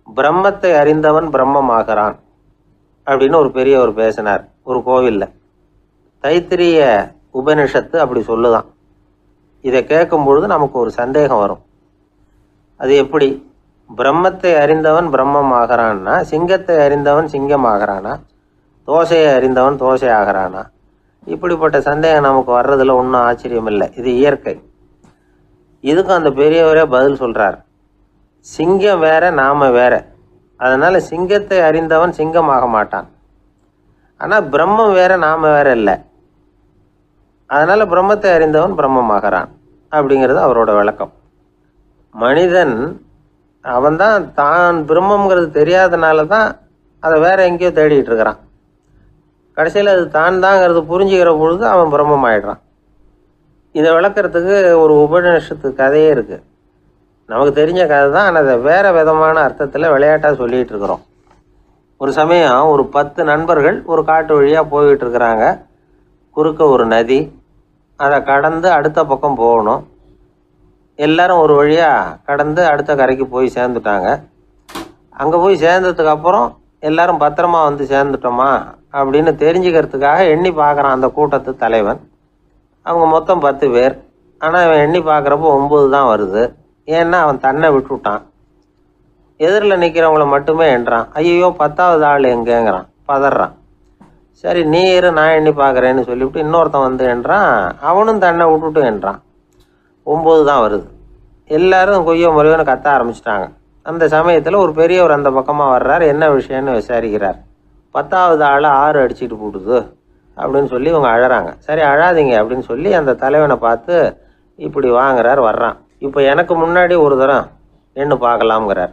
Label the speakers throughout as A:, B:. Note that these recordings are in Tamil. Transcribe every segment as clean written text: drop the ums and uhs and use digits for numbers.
A: பிரம்மத்தை அறிந்தவன் பிரம்மமாகிறான் அப்படின்னு ஒரு பெரியவர் பேசினார் ஒரு கோவிலில். தைத்திரிய உபனிஷத்து அப்படி சொல்லுதான். இதை கேட்கும் பொழுது நமக்கு ஒரு சந்தேகம் வரும். அது எப்படி? பிரம்மத்தை அறிந்தவன் பிரம்மம் ஆகிறான்னா, சிங்கத்தை அறிந்தவன் சிங்கம் ஆகிறானா, தோசையை அறிந்தவன் தோசை ஆகிறானா? இப்படிப்பட்ட சந்தேகம் நமக்கு வர்றதுல ஒன்றும் ஆச்சரியம் இல்லை. இது இயற்கை. இதுக்கும் அந்த பெரியவரே பதில் சொல்றார். சிங்கம் வேற, நாம வேற. அதனால சிங்கத்தை அறிந்தவன் சிங்கம் ஆக மாட்டான். ஆனால் பிரம்மம் வேற, நாம வேற இல்லை. அதனால பிரம்மத்தை அறிந்தவன் பிரம்மமாகிறான் அப்படிங்கிறது அவரோட விளக்கம். மனிதன் அவன்தான் தான் பிரம்மங்கிறது தெரியாதனால தான் அதை வேற எங்கேயோ தேடிட்டு இருக்கிறான். கடைசியில் அது தான் தாங்கிறது புரிஞ்சுக்கிற பொழுது அவன் பிரம்மம் ஆயிடுறான். இதை விளக்கிறதுக்கு ஒரு உபநிஷத்து கதையே இருக்குது. நமக்கு தெரிஞ்ச கதை தான், ஆனால் அதை வேற விதமான அர்த்தத்தில் விளையாட்டாக சொல்லிகிட்டு இருக்கிறோம். ஒரு சமயம் ஒரு 10 நண்பர்கள் ஒரு காட்டு வழியாக போய்கிட்டு இருக்கிறாங்க. குறுக்க ஒரு நதி, அதை கடந்து அடுத்த பக்கம் போகணும். எல்லாரும் ஒரு வழியாக கடந்து அடுத்த கரைக்கு போய் சேர்ந்துட்டாங்க. அங்கே போய் சேர்ந்ததுக்கு அப்புறம் எல்லாரும் பத்திரமா வந்து சேர்ந்துட்டோமா அப்படின்னு தெரிஞ்சுக்கிறதுக்காக எண்ணி பார்க்குறான் அந்த கூட்டத்து தலைவன். அவங்க மொத்தம் 10 பேர். ஆனால் அவன் எண்ணி பார்க்குறப்போ 9 தான் வருது. ஏன்னா அவன் தன்னை விட்டுவிட்டான். எதிரில் நிற்கிறவங்கள மட்டுமே எண்ணுறான். ஐயோ 10வது ஆள் எங்கேங்கிறான், பதறான். சரி நீ இரு, நான் எண்ணி பார்க்குறேன்னு சொல்லிவிட்டு இன்னொருத்தன் வந்து எண்ணுறான். அவனும் தன்னை விட்டுட்டு எண்ணுறான். 9 தான் வருது. எல்லாரும் கொய்யோ முறையோன்னு கத்த ஆரம்பிச்சிட்டாங்க. அந்த சமயத்தில் ஒரு பெரியவர் அந்த பக்கமாக வர்றார். என்ன விஷயம்னு விசாரிக்கிறார். 10வது ஆளை 6 அடிச்சுட்டு போட்டுது அப்படின்னு சொல்லி இவங்க அழறாங்க. சரி அழாதீங்க அப்படின்னு சொல்லி அந்த தலைவனை பார்த்து இப்படி வாங்குறார். வர்றான். இப்போ எனக்கு முன்னாடி ஒரு தரம் எண்ணு பார்க்கலாம்ங்கிறார்.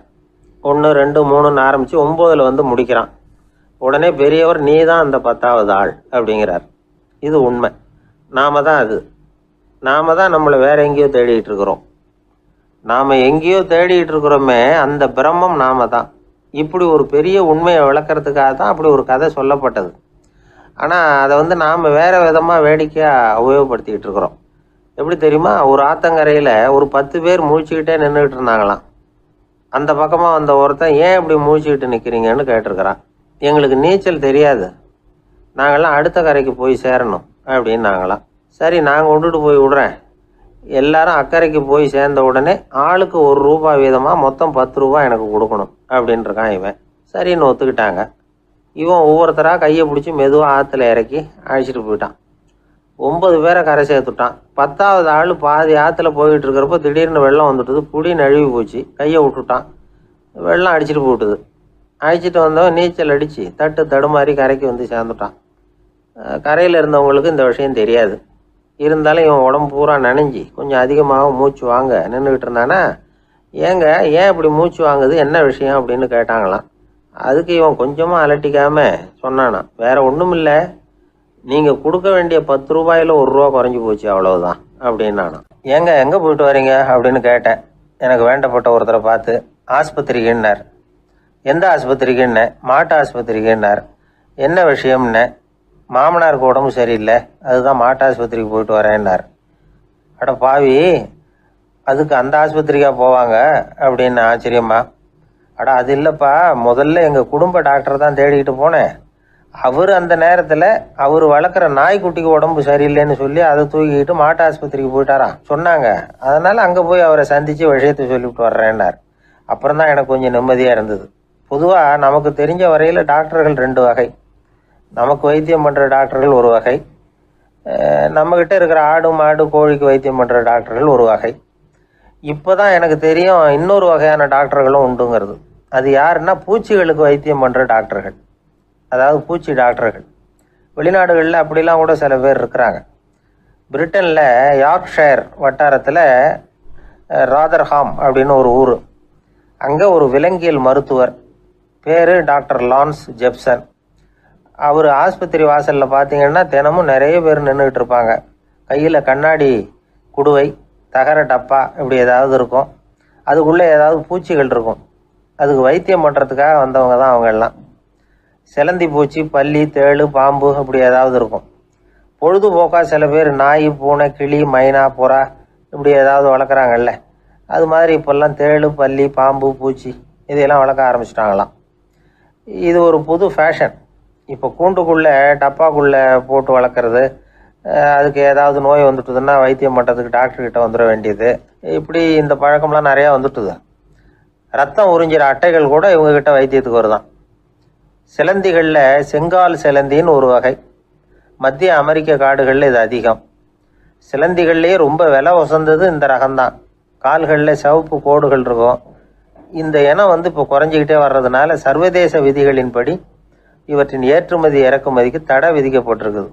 A: 1 2 3ன்னு ஆரம்பித்து 9ல் வந்து முடிக்கிறான். உடனே பெரியவர் நீ தான் அந்த 10வது ஆள் அப்படிங்கிறார். இது உண்மை. நாம தான் அது. நாம தான் நம்மளை வேற எங்கேயோ தேடிட்டு இருக்கிறோம். நாம் எங்கேயோ தேடிட்டு இருக்கிறோமே, அந்த பிரம்மம் நாம தான். இப்படி ஒரு பெரிய உண்மையை விளக்கிறதுக்காக தான் அப்படி ஒரு கதை சொல்லப்பட்டது. ஆனால் அதை வந்து நாம் வேறு விதமாக வேடிக்கையாக உபயோகப்படுத்திக்கிட்டு இருக்கிறோம். எப்படி தெரியுமா? ஒரு ஆத்தங்கரையில் ஒரு 10 பேர் முழிச்சுக்கிட்டே நின்றுக்கிட்டு இருந்தாங்களாம். அந்த பக்கமாக வந்த ஒருத்தன் ஏன் இப்படி முழிச்சுக்கிட்டு நிற்கிறீங்கன்னு கேட்டிருக்கிறான். எங்களுக்கு நீச்சல் தெரியாது, நாங்கள்லாம் அடுத்த கரைக்கு போய் சேரணும் அப்படின்னு நாங்களாம். சரி நான் கொண்டுட்டு போய் விடுறேன். எல்லாரும் அக்கறைக்கு போய் சேர்ந்த உடனே ஆளுக்கு ₹1 வீதமாக மொத்தம் ₹10 எனக்கு கொடுக்கணும் அப்படின்ட்டுருக்கான் இவன். சரின்னு ஒத்துக்கிட்டாங்க. இவன் ஒவ்வொருத்தராக கையை பிடிச்சி மெதுவாக ஆற்றுல இறக்கி அழைச்சிட்டு போயிட்டான். 9 பேரை கரை சேர்த்துட்டான். 10வது ஆள் பாதி ஆற்றுல போயிட்டு இருக்கிறப்போ திடீர்னு வெள்ளம் வந்துட்டுது. புடி நழுவி போச்சு. கையை விட்டுட்டான். வெள்ளம் அடிச்சுட்டு போட்டுது. அழைச்சிட்டு வந்தவன் நீச்சல் அடித்து தட்டு தடுமாறி கரைக்கு வந்து சேர்ந்துட்டான். கரையில் இருந்தவங்களுக்கு இந்த விஷயம் தெரியாது. இருந்தாலும் இவன் உடம்பு பூரா நனைஞ்சி கொஞ்சம் அதிகமாக மூச்சு வாங்க நின்றுக்கிட்டு இருந்தானா, ஏங்க ஏன் இப்படி மூச்சு வாங்குது, என்ன விஷயம் அப்படின்னு கேட்டாங்களாம். அதுக்கு இவன் கொஞ்சமாக அலட்டிக்காமல் சொன்னானா, வேற ஒன்றும் இல்லை, நீங்கள் கொடுக்க வேண்டிய ₹10ல் ₹1 குறைஞ்சி போச்சு அவ்வளவுதான் அப்படின்னானா. ஏங்க எங்கே போயிட்டு வரீங்க அப்படின்னு கேட்டேன். எனக்கு வேண்டப்பட்ட ஒருத்தரை பார்த்து. ஆஸ்பத்திரிக்குன்னார். எந்த ஆஸ்பத்திரிக்குன்னே? மாட்டு ஆஸ்பத்திரிக்குன்னார். என்ன விஷயம்னே? மாமனாருக்கு உடம்பு சரியில்லை, அதுதான் மாட்டு ஆஸ்பத்திரிக்கு போயிட்டு வரேன்னார். அட பாவி, அதுக்கு அந்த ஆஸ்பத்திரிக்கா போவாங்க அப்படின்னு ஆச்சரியமா. அட அது இல்லைப்பா, முதல்ல எங்கள் குடும்ப டாக்டர் தான் தேடிக்கிட்டு போனேன். அவர் அந்த நேரத்தில் அவர் வளர்க்குற நாய்க்குட்டிக்கு உடம்பு சரியில்லைன்னு சொல்லி அதை தூக்கிக்கிட்டு மாட்டு ஆஸ்பத்திரிக்கு போயிட்டாராம் சொன்னாங்க. அதனால் அங்கே போய் அவரை சந்தித்து விஷயத்தை சொல்லிவிட்டு வர்றேன்னார். அப்புறம் தான் எனக்கு கொஞ்சம் நிம்மதியாக இருந்தது. பொதுவாக நமக்கு தெரிஞ்ச வரையில் டாக்டர்கள் 2 வகை. நமக்கு வைத்தியம் பண்ணுற டாக்டர்கள் ஒரு வகை, நம்மக்கிட்ட இருக்கிற ஆடு மாடு கோழிக்கு வைத்தியம் பண்ணுற டாக்டர்கள் ஒரு வகை. இப்போ தான் எனக்கு தெரியும் இன்னொரு வகையான டாக்டர்களும் உண்டுங்கிறது. அது யாருன்னா பூச்சிகளுக்கு வைத்தியம் பண்ணுற டாக்டர்கள், அதாவது பூச்சி டாக்டர்கள். வெளிநாடுகளில் அப்படிலாம் கூட சில பேர் இருக்கிறாங்க. பிரிட்டனில் யார்க்ஷயர் வட்டாரத்தில் ராதர்ஹாம் அப்படின்னு ஒரு ஊர். அங்கே ஒரு விலங்கியல் மருத்துவர் பேர் டாக்டர் லான்ஸ் ஜெப்சன். அவர் ஆஸ்பத்திரி வாசலில் பார்த்தீங்கன்னா தினமும் நிறைய பேர் நின்றுக்கிட்டு இருப்பாங்க. கையில் கண்ணாடி குடுவை, தகர டப்பா இப்படி ஏதாவது இருக்கும். அதுக்குள்ளே ஏதாவது பூச்சிகள் இருக்கும். அதுக்கு வைத்தியம் பண்ணுறதுக்காக வந்தவங்க தான் அவங்க எல்லாம். சிலந்தி பூச்சி, பல்லி, தேளு, பாம்பு இப்படி ஏதாவது இருக்கும். பொழுதுபோக்காக சில பேர் நாய், பூனை, கிளி, மைனா, புறா இப்படி ஏதாவது வளர்க்குறாங்கல்ல, அது மாதிரி இப்போல்லாம் தேளு, பல்லி, பாம்பு, பூச்சி இதையெல்லாம் வளர்க்க ஆரம்பிச்சிட்டாங்களாம். இது ஒரு புது ஃபேஷன். இப்போ கூண்டுக்குள்ளே டப்பாக்குள்ளே போட்டு வளர்க்குறது, அதுக்கு ஏதாவது நோய் வந்துட்டுதுன்னா வைத்தியம் பண்ணுறதுக்கு டாக்டர்கிட்ட வந்துட வேண்டியது, இப்படி இந்த பழக்கம்லாம் நிறையா வந்துட்டுது. ரத்தம் உறிஞ்சிற அட்டைகள் கூட இவங்ககிட்ட வைத்தியத்துக்கு வருதான். சிலந்திகளில் செங்கால் சிலந்தின்னு ஒரு வகை. மத்திய அமெரிக்க காடுகளில் இது அதிகம். சிலந்திகள்லேயே ரொம்ப விலை உசந்தது இந்த ரகம்தான். கால்களில் சிவப்பு கோடுகள் இருக்கும். இந்த இனம் இப்போ குறைஞ்சிக்கிட்டே வர்றதுனால சர்வதேச விதிகளின்படி இவற்றின் ஏற்றுமதி இறக்குமதிக்கு தடை விதிக்கப்பட்டிருக்குது.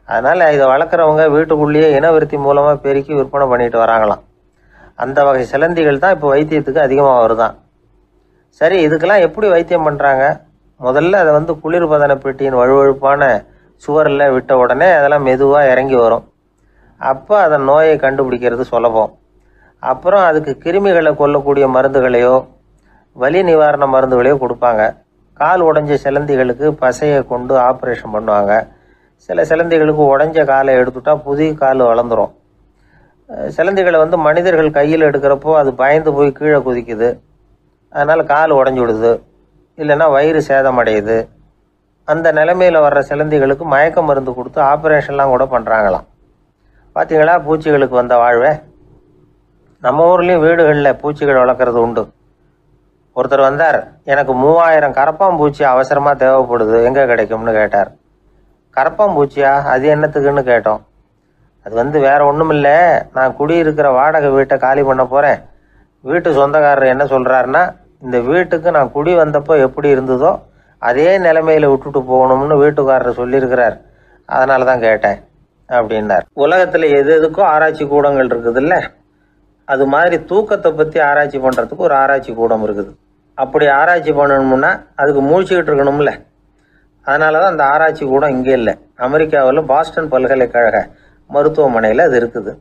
A: அதனால் இதை வளர்க்குறவங்க வீட்டுக்குள்ளேயே இனவிருத்தி மூலமாக பெருக்கி விற்பனை பண்ணிட்டு வராங்களாம். அந்த வகை சிலந்திகள் தான் இப்போ வைத்தியத்துக்கு அதிகமாக வருதான். சரி, இதுக்கெல்லாம் எப்படி வைத்தியம் பண்ணுறாங்க? முதல்ல அதை குளிர்பதன பெட்டியின் வழுவழுப்பான சுவரில் விட்ட உடனே அதெல்லாம் மெதுவாக இறங்கி வரும். அப்போ அதன் நோயை கண்டுபிடிக்கிறது சுலபம். அப்புறம் அதுக்கு கிருமிகளை கொல்லக்கூடிய மருந்துகளையோ வலி நிவாரண மருந்துகளையோ கொடுப்பாங்க. கால் உடைஞ்ச சிலந்திகளுக்கு பசையை கொண்டு ஆப்ரேஷன் பண்ணுவாங்க. சில சிலந்திகளுக்கு உடைஞ்ச காலை எடுத்துட்டா புதிய கால் வளர்ந்துடும். சிலந்திகளை மனிதர்கள் கையில் எடுக்கிறப்போ அது பயந்து போய் கீழே குதிக்குது. அதனால் கால் உடஞ்சி விடுது, இல்லைன்னா வயிறு சேதமடையுது. அந்த நிலைமையில் வர்ற சிலந்திகளுக்கு மயக்க மருந்து கொடுத்து ஆப்ரேஷன்லாம் கூட பண்ணுறாங்களாம். பார்த்தீங்களா பூச்சிகளுக்கு வந்த வாழ்வே. நம்ம ஊர்லேயும் வீடுகளில் பூச்சிகள் வளர்க்குறது உண்டு. ஒருத்தர் வந்தார், எனக்கு 3000 கரப்பாம்பூச்சி அவசரமாக தேவைப்படுது, எங்கே கிடைக்கும்னு கேட்டார். கரப்பாம்பூச்சியா? அது என்னத்துக்குன்னு கேட்டோம். அது வேற ஒன்றும் இல்லை, நான் குடியிருக்கிற வாடகை வீட்டை காலி பண்ண போகிறேன். வீட்டு சொந்தக்காரர் என்ன சொல்கிறாருன்னா, இந்த வீட்டுக்கு நான் குடி வந்தப்போ எப்படி இருந்ததோ அதே நிலைமையில் விட்டுட்டு போகணும்னு வீட்டுக்காரர் சொல்லியிருக்கிறார், அதனால தான் கேட்டேன் அப்படின்னார். உலகத்தில் எது எதுக்கோ ஆராய்ச்சி கூடங்கள் இருக்குதுல்ல, அது மாதிரி தூக்கத்தை பற்றி ஆராய்ச்சி பண்ணுறதுக்கு ஒரு ஆராய்ச்சி கூடம் இருக்குது. அப்படி ஆராய்ச்சி பண்ணணும்னா அதுக்கு மூழ்கிக்கிட்டு இருக்கணும்ல. அதனால தான் அந்த ஆராய்ச்சி கூடம் இங்கே இல்லை. அமெரிக்காவில் பாஸ்டன் பல்கலைக்கழக மருத்துவமனையில் அது இருக்குது.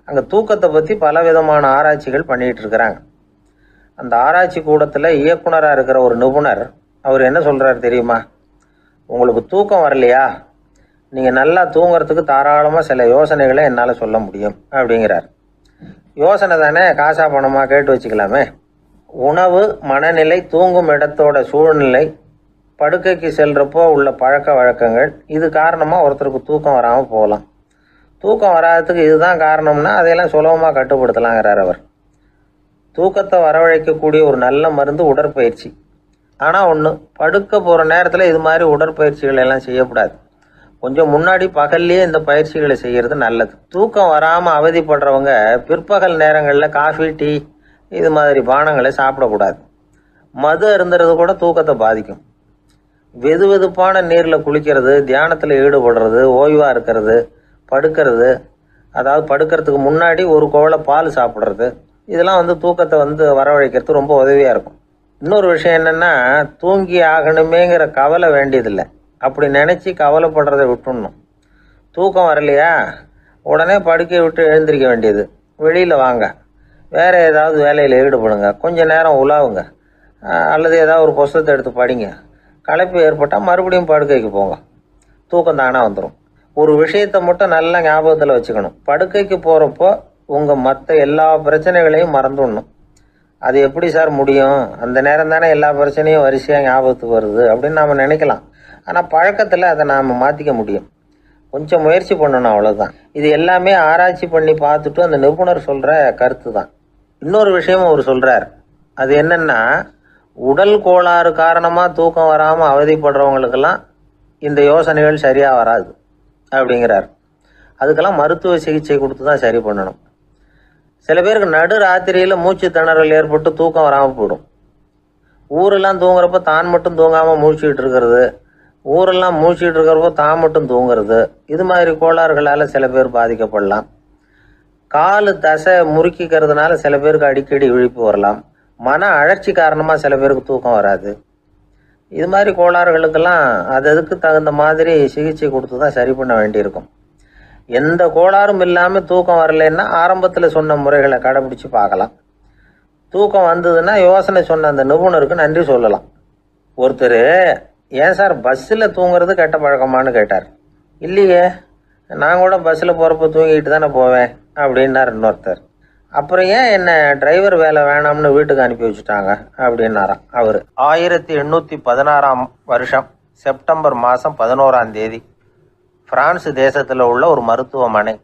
A: அங்கே தூக்கத்தை பற்றி பலவிதமான ஆராய்ச்சிகள் பண்ணிகிட்டு இருக்கிறாங்க. அந்த ஆராய்ச்சி கூடத்தில் இயக்குனராக இருக்கிற ஒரு நிபுணர், அவர் என்ன சொல்கிறார் தெரியுமா? உங்களுக்கு தூக்கம் வரலையா, நீங்கள் நல்லா தூங்குறதுக்கு தாராளமாக சில யோசனைகளை என்னால் சொல்ல முடியும் அப்படிங்கிறார். யோசனை தானே, காசா பணமாக கேட்டு வச்சுக்கலாமே. உணவு, மனநிலை, தூங்கும் இடத்தோட சூழ்நிலை, படுக்கைக்கு செல்றப்போ உள்ள பழக்க வழக்கங்கள், இது காரணமாக ஒருத்தருக்கு தூக்கம் வராமல் போகலாம். தூக்கம் வராததுக்கு இதுதான் காரணம்னா அதையெல்லாம் சுலபமாக கட்டுப்படுத்தலாங்கிறார் அவர். தூக்கத்தை வரவழைக்கக்கூடிய ஒரு நல்ல மருந்து உடற்பயிற்சி. ஆனால் ஒன்று, படுக்க போகிற நேரத்தில் இது மாதிரி உடற்பயிற்சிகள் எல்லாம் செய்யக்கூடாது. கொஞ்சம் முன்னாடி பகல்லையே இந்த பயிற்சிகளை செய்கிறது நல்லது. தூக்கம் வராமல் அவதிப்படுறவங்க பிற்பகல் நேரங்களில் காஃபி, டீ இது மாதிரி பானங்களை சாப்பிடக்கூடாது. மது அருந்துறது கூட தூக்கத்தை பாதிக்கும். வெது வெதுப்பான நீரில் குளிக்கிறது, தியானத்தில் ஈடுபடுறது, ஓய்வாக இருக்கிறது, படுக்கிறது, அதாவது படுக்கிறதுக்கு முன்னாடி ஒரு கோவலை பால் சாப்பிட்றது, இதெல்லாம் தூக்கத்தை வரவழைக்கிறது ரொம்ப உதவியாக இருக்கும். இன்னொரு விஷயம் என்னென்னா, தூங்கி ஆகணுமேங்கிற கவலை வேண்டியதில்லை. அப்படி நினச்சி கவலைப்படுறதை விட்டுடணும். தூக்கம் வரலையா, உடனே படுக்கையை விட்டு எழுந்திரிக்க வேண்டியது. வெளியில் வாங்க, வேறு ஏதாவது வேலையில் ஈடுபடுங்க, கொஞ்சம் நேரம் உலாவுங்க, அல்லது ஏதாவது ஒரு புஸ்தகத்தை எடுத்து படிங்க. களைப்பு ஏற்பட்டால் மறுபடியும் படுக்கைக்கு போங்க, தூக்கம் தானே வந்துடும். ஒரு விஷயத்தை மட்டும் நல்லா ஞாபகத்தில் வச்சுக்கணும். படுக்கைக்கு போகிறப்போ உங்கள் மற்ற எல்லா பிரச்சனைகளையும் மறந்துடணும். அது எப்படி சார் முடியும், அந்த நேரம் தானே எல்லா பிரச்சனையும் வரிசையாக ஞாபகத்துக்கு வருது அப்படின்னு நாம் நினைக்கலாம். ஆனால் பழக்கத்தில் அதை நாம் மாற்றிக்க முடியும். கொஞ்சம் முயற்சி பண்ணணும், அவ்வளோதான். இது எல்லாமே ஆராய்ச்சி பண்ணி பார்த்துட்டு அந்த நிபுணர் சொல்கிற கருத்து தான். இன்னொரு விஷயமும் அவர் சொல்கிறார். அது என்னென்னா, உடல் கோளாறு காரணமாக தூக்கம் வராமல் அவதிப்படுறவங்களுக்கெல்லாம் இந்த யோசனைகள் சரியாக வராது அப்படிங்கிறார். அதுக்கெல்லாம் மருத்துவ சிகிச்சை கொடுத்து தான் சரி பண்ணணும். சில பேருக்கு நடு ராத்திரியில் மூச்சு திணறல் ஏற்பட்டு தூக்கம் வராமல் போயிடும். ஊரெல்லாம் தூங்குறப்ப தான் மட்டும் தூங்காமல் மூழ்கிட்டு இருக்கிறது, ஊரெல்லாம் மூழ்கிட்டு இருக்கிறப்போ தான் மட்டும் தூங்குறது, இது மாதிரி கோளாறுகளால் சில பேர் பாதிக்கப்படலாம். காலு தசை முறுக்கிக்கிறதுனால சில பேருக்கு அடிக்கடி விழிப்பு வரலாம். மன அழற்சி காரணமாக சில பேருக்கு தூக்கம் வராது. இது மாதிரி கோளாறுகளுக்கெல்லாம் அதுக்கு தகுந்த மாதிரி சிகிச்சை கொடுத்து தான் சரி பண்ண வேண்டியிருக்கும். எந்த கோளாறும் இல்லாமல் தூக்கம் வரலைன்னா ஆரம்பத்தில் சொன்ன முறைகளை கடைபிடிச்சு பார்க்கலாம். தூக்கம் வந்ததுன்னா யோசனை சொன்ன அந்த நிபுணருக்கு நன்றி சொல்லலாம். ஒருத்தர், ஏன் சார் பஸ்ஸில் தூங்குறது கெட்ட பழக்கமானு கேட்டார். இல்லையே, நான் கூட பஸ்ஸில் போகிறப்ப தூங்கிட்டு தானே போவேன் அப்படின்னார் இன்னொருத்தர். அப்புறம் ஏன் என்ன டிரைவர் வேலை வேணாம்னு வீட்டுக்கு அனுப்பி வச்சுட்டாங்க அப்படின்னாராம் அவர். 1816 வருஷம் செப்டம்பர் மாதம் 11ஆம் தேதி பிரான்ஸ் தேசத்தில் உள்ள ஒரு மருத்துவமனை.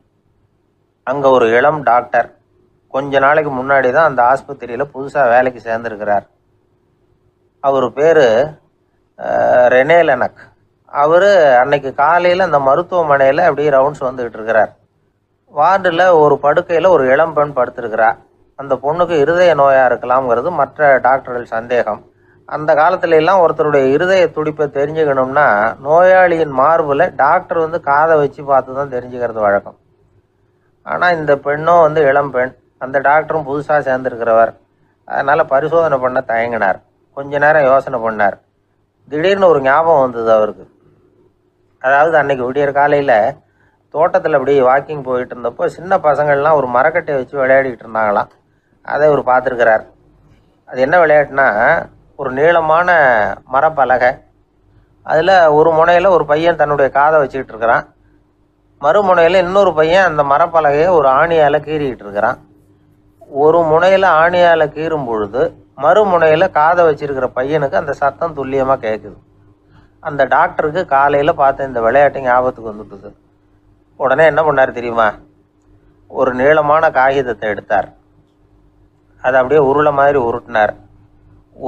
A: அங்கே ஒரு இளம் டாக்டர் கொஞ்ச நாளைக்கு முன்னாடி தான் அந்த ஆஸ்பத்திரியில் புதுசாக வேலைக்கு சேர்ந்துருக்கிறார். அவர் பேர் ரெனே லெனக். அவர் அன்னைக்கு காலையில் அந்த மருத்துவமனையில் அப்படியே ரவுண்ட்ஸ் வந்துக்கிட்டு இருக்கிறார். வார்டில் ஒரு படுக்கையில் ஒரு இளம் பெண் படுத்திருக்கிறா. அந்த பொண்ணுக்கு இருதய நோயாக இருக்கலாம்ங்கிறது மற்ற டாக்டர்கள் சந்தேகம். அந்த காலத்துல எல்லாம் ஒருத்தருடைய இருதய துடிப்பை தெரிஞ்சுக்கணும்னா நோயாளியின் மார்பில் டாக்டர் காதை வச்சு பார்த்து தான் தெரிஞ்சுக்கிறது வழக்கம். ஆனால் இந்த பெண்ணும் இளம் பெண், அந்த டாக்டரும் புதுசாக சேர்ந்துருக்கிறவர். அதனால் பரிசோதனை பண்ண தயங்கினார். கொஞ்ச நேரம் யோசனை பண்ணார். திடீர்னு ஒரு ஞாபகம் வந்தது அவருக்கு. அதாவது அன்னைக்கு விடியற் காலையில் தோட்டத்தில் அப்படியே வாக்கிங் போயிட்டு இருந்தப்போ சின்ன பசங்கள்லாம் ஒரு மரக்கட்டையை வச்சு விளையாடிக்கிட்டு இருந்தாங்களாம். அதை இவர் பார்த்துருக்கிறார். அது என்ன விளையாட்டுனா, ஒரு நீளமான மரப்பலகை, அதில் ஒரு முனையில் ஒரு பையன் தன்னுடைய காதை வச்சுக்கிட்டு இருக்கிறான், மறுமுனையில் இன்னொரு பையன் அந்த மரப்பலகையை ஒரு ஆணியால் கீறிக்கிட்டு இருக்கிறான். ஒரு முனையில் ஆணியால் கீறும் பொழுது மறுமுனையில் காதை வச்சிருக்கிற பையனுக்கு அந்த சத்தம் துல்லியமாக கேட்குது. அந்த டாக்டருக்கு காலையில் பார்த்த இந்த விளையாட்டு ஞாபகத்துக்கு வந்துட்டுது. உடனே என்ன பண்ணார் தெரியுமா? ஒரு நீளமான காகிதத்தை எடுத்தார். அதை அப்படியே உருளை மாதிரி உருட்டினார்.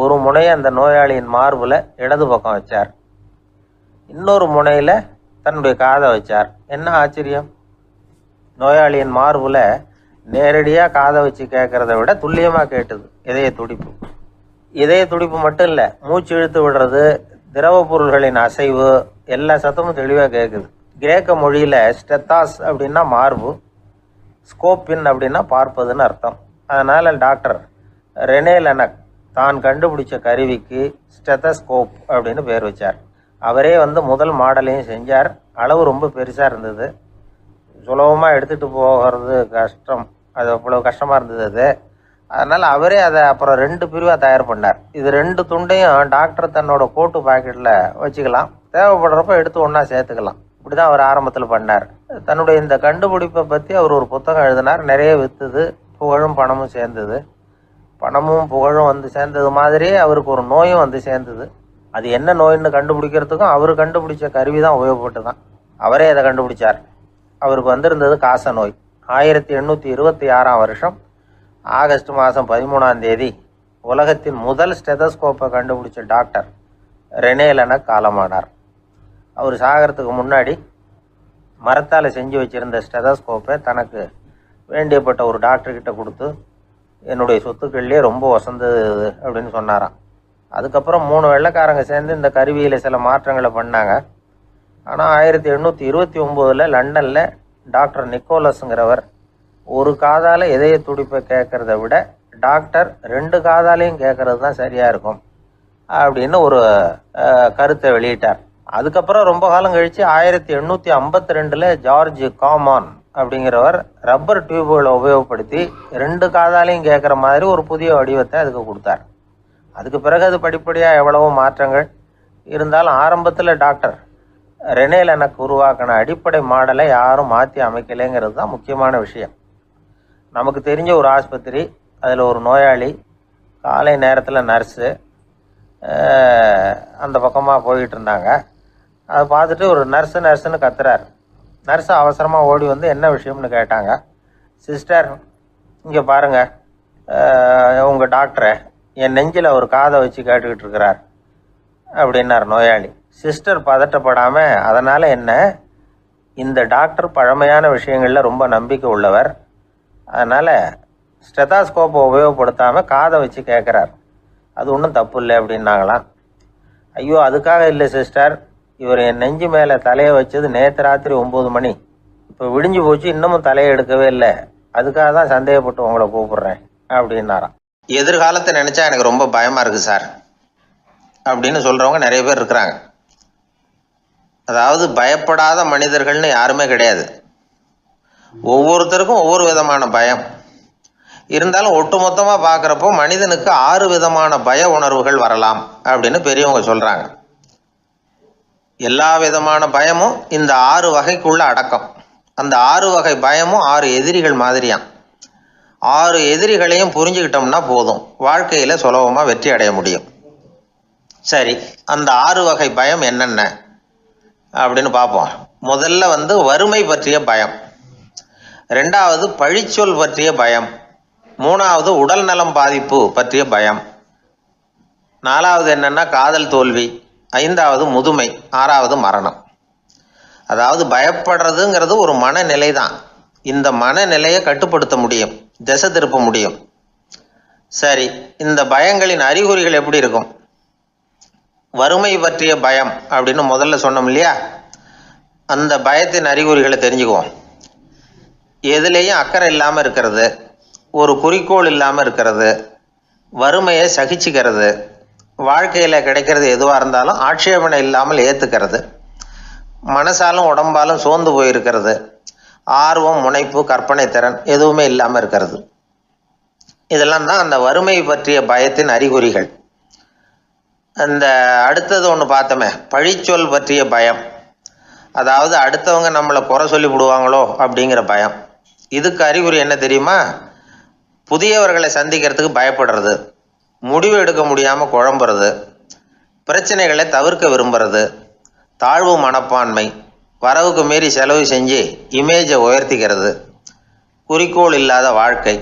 A: ஒரு முனையை அந்த நோயாளியின் மார்பில் இடது பக்கம் வச்சார், இன்னொரு முனையில் தன்னுடைய காதை வச்சார். என்ன ஆச்சரியம்! நோயாளியின் மார்பில் நேரடியாக காதை வச்சு கேட்குறத விட துல்லியமாக கேட்டுது இதய துடிப்பு. இதய துடிப்பு மட்டும் இல்லை, மூச்சு இழுத்து விடுறது, திரவ பொருள்களின் அசைவு, எல்லா சத்தமும் தெளிவாக கேட்குது. கிரேக்க மொழியில் ஸ்டெத்தாஸ் அப்படின்னா மார்பு, ஸ்கோப்பின் அப்படின்னா பார்ப்பதுன்னு அர்த்தம். அதனால் டாக்டர் ரெனே லெனக் தான் கண்டுபிடிச்ச கருவிக்கு ஸ்டெத்தஸ்கோப் அப்படின்னு பேர் வச்சார். அவரே முதல் மாடலையும் செஞ்சார். அளவு ரொம்ப பெருசாக இருந்தது, சுலபமாக எடுத்துகிட்டு போகிறது கஷ்டம், அது அவ்வளோ கஷ்டமாக இருந்தது அது. அதனால் அவரே அதை அப்புறம் 2 பிரிவாக தயார் பண்ணார். இது 2 துண்டையும் டாக்டர் தன்னோட கோட்டு பாக்கெட்டில் வச்சுக்கலாம், தேவைப்படுறப்ப எடுத்து ஒன்றா சேர்த்துக்கலாம். இப்படி தான் அவர் ஆரம்பத்தில் பண்ணார். தன்னுடைய இந்த கண்டுபிடிப்பை பற்றி அவர் ஒரு புத்தகம் எழுதினார். நிறைய விற்றுது, புகழும் பணமும் சேர்ந்தது. பணமும் புகழும் சேர்ந்தது மாதிரியே அவருக்கு ஒரு நோயும் சேர்ந்தது. அது என்ன நோயின்னு கண்டுபிடிக்கிறதுக்கும் அவர் கண்டுபிடிச்ச கருவி தான் உபயோகப்பட்டு தான். அவரே அதை கண்டுபிடிச்சார். அவருக்கு வந்திருந்தது காச நோய். 1826 வருஷம் ஆகஸ்ட் மாதம் 13ஆம் தேதி உலகத்தின் முதல் ஸ்டெதஸ்கோப்பை கண்டுபிடிச்ச டாக்டர் ரெனே லெனக் காலமானார். அவர் சாகிறதுக்கு முன்னாடி மரத்தால் செஞ்சு வச்சுருந்த ஸ்டெதஸ்கோப்பை தனக்கு வேண்டியப்பட்ட ஒரு டாக்டர்கிட்ட கொடுத்து, என்னுடைய சொத்துக்கள்லேயே ரொம்ப வசந்தது அப்படின்னு சொன்னாராம். அதுக்கப்புறம் 3 வெள்ளைக்காரங்க சேர்ந்து இந்த கருவியில் சில மாற்றங்களை பண்ணாங்க. ஆனால் 1829 லண்டனில் டாக்டர் நிக்கோலஸுங்கிறவர் ஒரு காதால் இதய துடிப்பை கேட்குறத விட டாக்டர் 2 காதாலையும் கேட்குறது தான் சரியாக இருக்கும் அப்படின்னு ஒரு கருத்தை வெளியிட்டார். அதுக்கப்புறம் ரொம்ப காலம் கழித்து 1852 ஜார்ஜ் காமான் அப்படிங்கிறவர் ரப்பர் டியூப்களை உபயோகப்படுத்தி 2 காதாலையும் கேட்குற மாதிரி ஒரு புதிய வடிவத்தை அதுக்கு கொடுத்தார். அதுக்கு பிறகு அது படிப்படியாக எவ்வளவோ மாற்றங்கள் இருந்தாலும் ஆரம்பத்தில் டாக்டர் ரெனே லெனக் உருவாக்கின அடிப்படை மாடலை யாரும் மாற்றி அமைக்கலைங்கிறது தான் முக்கியமான விஷயம். நமக்கு தெரிஞ்ச ஒரு ஆஸ்பத்திரி, அதில் ஒரு நோயாளி, காலை நேரத்தில் நர்ஸு அந்த பக்கமாக போயிட்டு இருந்தாங்க. அதை பார்த்துட்டு ஒரு நர்ஸுன்னு கத்துறார். நர்ஸு அவசரமாக ஓடி என்ன விஷயம்னு கேட்டாங்க. சிஸ்டர், இங்கே பாருங்கள், உங்கள் டாக்டரை என் நெஞ்சில் ஒரு காதை வச்சு கேட்டுக்கிட்டு இருக்கிறார் அப்படின்னார் நோயாளி. சிஸ்டர் பதட்டப்படாமல், அதனால் என்ன, இந்த டாக்டர் பழமையான விஷயங்களில் ரொம்ப நம்பிக்கை உள்ளவர், அதனால் ஸ்டெதாஸ்கோப்பை உபயோகப்படுத்தாமல் காதை வச்சு கேட்குறார், அது ஒன்றும் தப்பு இல்லை அப்படின்னாங்களாம். ஐயோ, அதுக்காக இல்லை சிஸ்டர், இவர் என் நெஞ்சு மேலே தலையை வச்சது நேற்று ராத்திரி 9 மணி, இப்போ விடிஞ்சு போச்சு, இன்னமும் தலையை எடுக்கவே இல்லை, அதுக்காக தான் சந்தேகப்பட்டு உங்களை கூப்பிடுறேன் அப்படின்னாராம். எதிர்காலத்தை நினச்சா எனக்கு ரொம்ப பயமாக இருக்குது சார் அப்படின்னு சொல்கிறவங்க நிறைய பேர் இருக்கிறாங்க. அதாவது பயப்படாத மனிதர்கள்னு யாருமே கிடையாது. ஒவ்வொருத்தருக்கும் ஒவ்வொரு விதமான பயம் இருந்தாலும் ஒட்டுமொத்தமாக பார்க்குறப்போ மனிதனுக்கு 6 விதமான பய உணர்வுகள் வரலாம் அப்படின்னு பெரியவங்க சொல்கிறாங்க. எல்லா விதமான பயமும் இந்த 6 வகைக்குள்ள அடக்கம். அந்த 6 வகை பயமும் 6 எதிரிகள் மாதிரியாம். 6 எதிரிகளையும் புரிஞ்சுக்கிட்டோம்னா போதும், வாழ்க்கையில் சுலபமாக வெற்றி அடைய முடியும். சரி, அந்த 6 வகை பயம் என்னென்ன அப்படின்னு பார்ப்போம். முதல்ல வறுமை பற்றிய பயம், 2வது பழிச்சொல் பற்றிய பயம், 3வது உடல் நலம் பாதிப்பு பற்றிய பயம், 4வது என்னன்னா காதல் தோல்வி, 5வது முதுமை, 6வது மரணம். அதாவது பயப்படுறதுங்கிறது ஒரு மனநிலை தான். இந்த மனநிலையை கட்டுப்படுத்த முடியும், திசை திருப்ப முடியும். சரி, இந்த பயங்களின் அறிகுறிகள் எப்படி இருக்கும்? வறுமை பற்றிய பயம் அப்படின்னு முதல்ல சொன்னோம் இல்லையா, அந்த பயத்தின் அறிகுறிகளை தெரிஞ்சுக்குவோம். எதுலேயும் அக்கறை இல்லாமல் இருக்கிறது, ஒரு குறிக்கோள் இல்லாமல் இருக்கிறது, வறுமையை சகிச்சுக்கிறது, வாழ்க்கையில் கிடைக்கிறது எதுவாக இருந்தாலும் ஆட்சேபனை இல்லாமல் ஏற்றுக்கிறது, மனசாலும் உடம்பாலும் சோர்ந்து போயிருக்கிறது, ஆர்வம், முனைப்பு, கற்பனை திறன் எதுவுமே இல்லாமல் இருக்கிறது. இதெல்லாம் தான் அந்த வறுமை பற்றிய பயத்தின் அறிகுறிகள். அந்த அடுத்தது ஒன்று பார்த்தோமே, பழிச்சொல் பற்றிய பயம். அதாவது அடுத்தவங்க நம்மளை குறை சொல்லி விடுவாங்களோ அப்படிங்கிற பயம். இதுக்கு அறிகுறி என்ன தெரியுமா? புதியவர்களை சந்திக்கிறதுக்கு பயப்படுறது, முடிவு எடுக்க முடியாமல் குழம்புறது, பிரச்சனைகளை தவிர்க்க விரும்புறது, தாழ்வு மனப்பான்மை, வரவுக்கு மீறி செலவு செஞ்சு இமேஜை உயர்த்திக்கிறது, குறிக்கோள் இல்லாத வாழ்க்கை,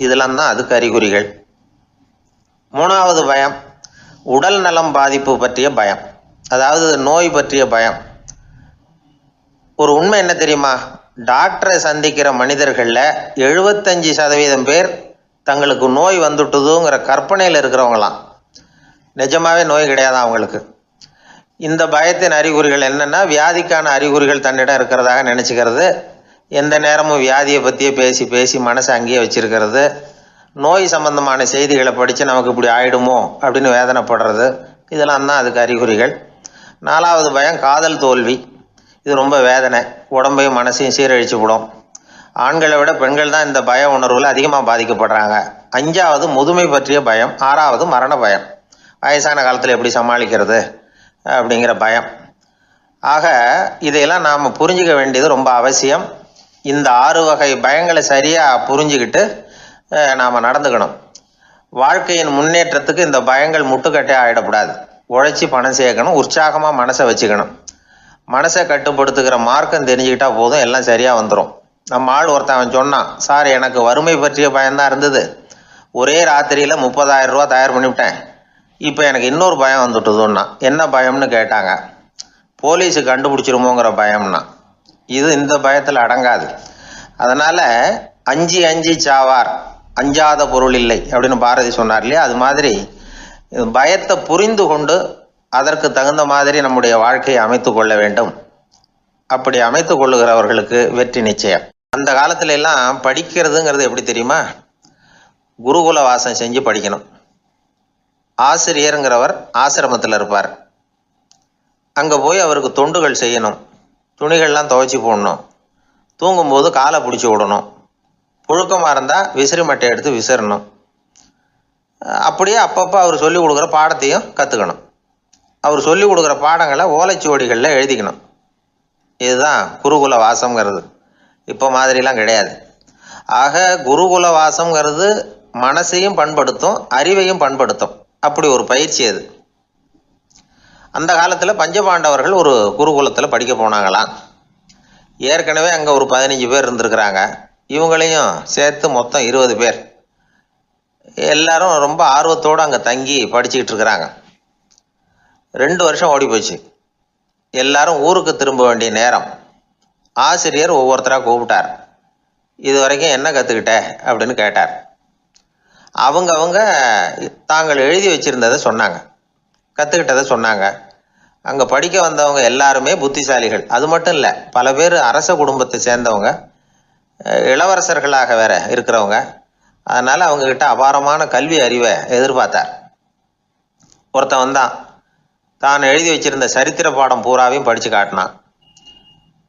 A: இதெல்லாம் தான் அதுக்கு அறிகுறிகள். 3வது பயம் உடல் நலம் பாதிப்பு பற்றிய பயம், அதாவது நோய் பற்றிய பயம். ஒரு உண்மை என்ன தெரியுமா? டாக்டரை சந்திக்கிற மனிதர்களில் 75% பேர் தங்களுக்கு நோய் வந்துட்டுதுங்கிற கற்பனையில் இருக்கிறவங்களாம். நிஜமாவே நோய் கிடையாது அவங்களுக்கு. இந்த பயத்தின் அறிகுறிகள் என்னென்னா, வியாதிக்கான அறிகுறிகள் தன்னிடம் இருக்கிறதாக நினச்சிக்கிறது, எந்த நேரமும் வியாதியை பற்றியே பேசி பேசி மனசை அங்கேயே வச்சிருக்கிறது, நோய் சம்பந்தமான செய்திகளை படித்து நமக்கு இப்படி ஆயிடுமோ அப்படின்னு வேதனைப்படுறது, இதெல்லாம் தான் அதுக்கு அறிகுறிகள். 4வது பயம் காதல் தோல்வி. இது ரொம்ப வேதனை, உடம்பையும் மனசையும் சீரழிச்சு விடும். ஆண்களை விட பெண்கள் தான் இந்த பய உணர்வில் அதிகமாக பாதிக்கப்படுறாங்க. 5வது முதுமை பற்றிய பயம். 6வது மரண பயம், வயசான காலத்தில் எப்படி சமாளிக்கிறது அப்படிங்கிற பயம். ஆக இதையெல்லாம் நாம் புரிஞ்சிக்க வேண்டியது ரொம்ப அவசியம். இந்த 6 வகை பயங்களை சரியாக புரிஞ்சுக்கிட்டு நாம் நடந்துக்கணும். வாழ்க்கையின் முன்னேற்றத்துக்கு இந்த பயங்கள் முட்டுக்கட்டே ஆகிடக்கூடாது. உழைச்சி பணம் சேர்க்கணும், உற்சாகமாக மனசை வச்சுக்கணும். மனசை கட்டுப்படுத்துகிற மார்க்கம் தெரிஞ்சுக்கிட்டா போதும், எல்லாம் சரியாக வந்துடும். நம்ம ஆள் ஒருத்தன் சொன்னான், சார் எனக்கு வறுமை பற்றிய பயம்தான் இருந்தது, ஒரே ராத்திரியில் 30,000 ரூபா தயார் பண்ணிவிட்டேன், இப்போ எனக்கு இன்னொரு பயம் வந்துட்டுதுன்னா. என்ன பயம்னு கேட்டாங்க. போலீஸு கண்டுபிடிச்சிருமோங்கிற பயம்னா. இது இந்த பயத்தில் அடங்காது. அதனால் அஞ்சி அஞ்சி சாவார், அஞ்சாத பொருள் இல்லை அப்படின்னு பாரதி சொன்னார் இல்லையா, அது மாதிரி பயத்தை புரிந்து கொண்டு அதற்கு தகுந்த மாதிரி நம்முடைய வாழ்க்கையை அமைத்து கொள்ள வேண்டும். அப்படி அமைத்து கொள்ளுகிறவர்களுக்கு வெற்றி நிச்சயம். அந்த காலத்துல எல்லாம் படிக்கிறதுங்கிறது எப்படி தெரியுமா? குருகுல வாசம் செஞ்சு படிக்கணும். ஆசிரியருங்கிறவர் ஆசிரமத்தில் இருப்பார். அங்கே போய் அவருக்கு தொண்டுகள் செய்யணும், துணிகள்லாம் துவைச்சி போடணும், தூங்கும்போது காலை பிடிச்சி விடணும், புழுக்கமாக இருந்தால் விசிறி மட்டை எடுத்து விசிறணும். அப்படியே அப்பப்போ அவர் சொல்லிக் கொடுக்குற பாடத்தையும் கற்றுக்கணும். அவர் சொல்லிக் கொடுக்குற பாடங்களை ஓலைச்சுவடிகளில் எழுதிக்கணும். இதுதான் குருகுல வாசம்ங்கிறது. இப்போ மாதிரிலாம் கிடையாது. ஆக குருகுல வாசம்ங்கிறது மனசையும் பண்படுத்தும், அறிவையும் பண்படுத்தும். அப்படி ஒரு பயிற்சி அது. அந்த காலத்தில் பஞ்சபாண்டவர்கள் ஒரு குருகுலத்தில் படிக்க போனாங்களாம். ஏற்கனவே அங்கே ஒரு 15 பேர் இருந்திருக்கிறாங்க. இவங்களையும் சேர்த்து மொத்தம் 20 பேர். எல்லாரும் ரொம்ப ஆர்வத்தோடு அங்கே தங்கி படிச்சுக்கிட்டு இருக்கிறாங்க. 2 வருஷம் ஓடி போச்சு. எல்லாரும் ஊருக்கு திரும்ப வேண்டிய நேரம். ஆசிரியர் ஒவ்வொருத்தராக கூப்பிட்டார். இது வரைக்கும் என்ன கற்றுக்கிட்ட அப்படின்னு கேட்டார். அவங்க தாங்கள் எழுதி வச்சுருந்ததை சொன்னாங்க, கற்றுக்கிட்டதை சொன்னாங்க. அங்கே படிக்க வந்தவங்க எல்லாருமே புத்திசாலிகள். அது மட்டும் இல்லை, பல பேர் அரச குடும்பத்தை சேர்ந்தவங்க, இளவரசர்களாக வேற இருக்கிறவங்க. அதனால் அவங்கக்கிட்ட அபாரமான கல்வி அறிவை எதிர்பார்த்தார். ஒருத்தன் வந்தான், தான் எழுதி வச்சிருந்த சரித்திர பாடம் பூராவையும் படித்து காட்டினான்.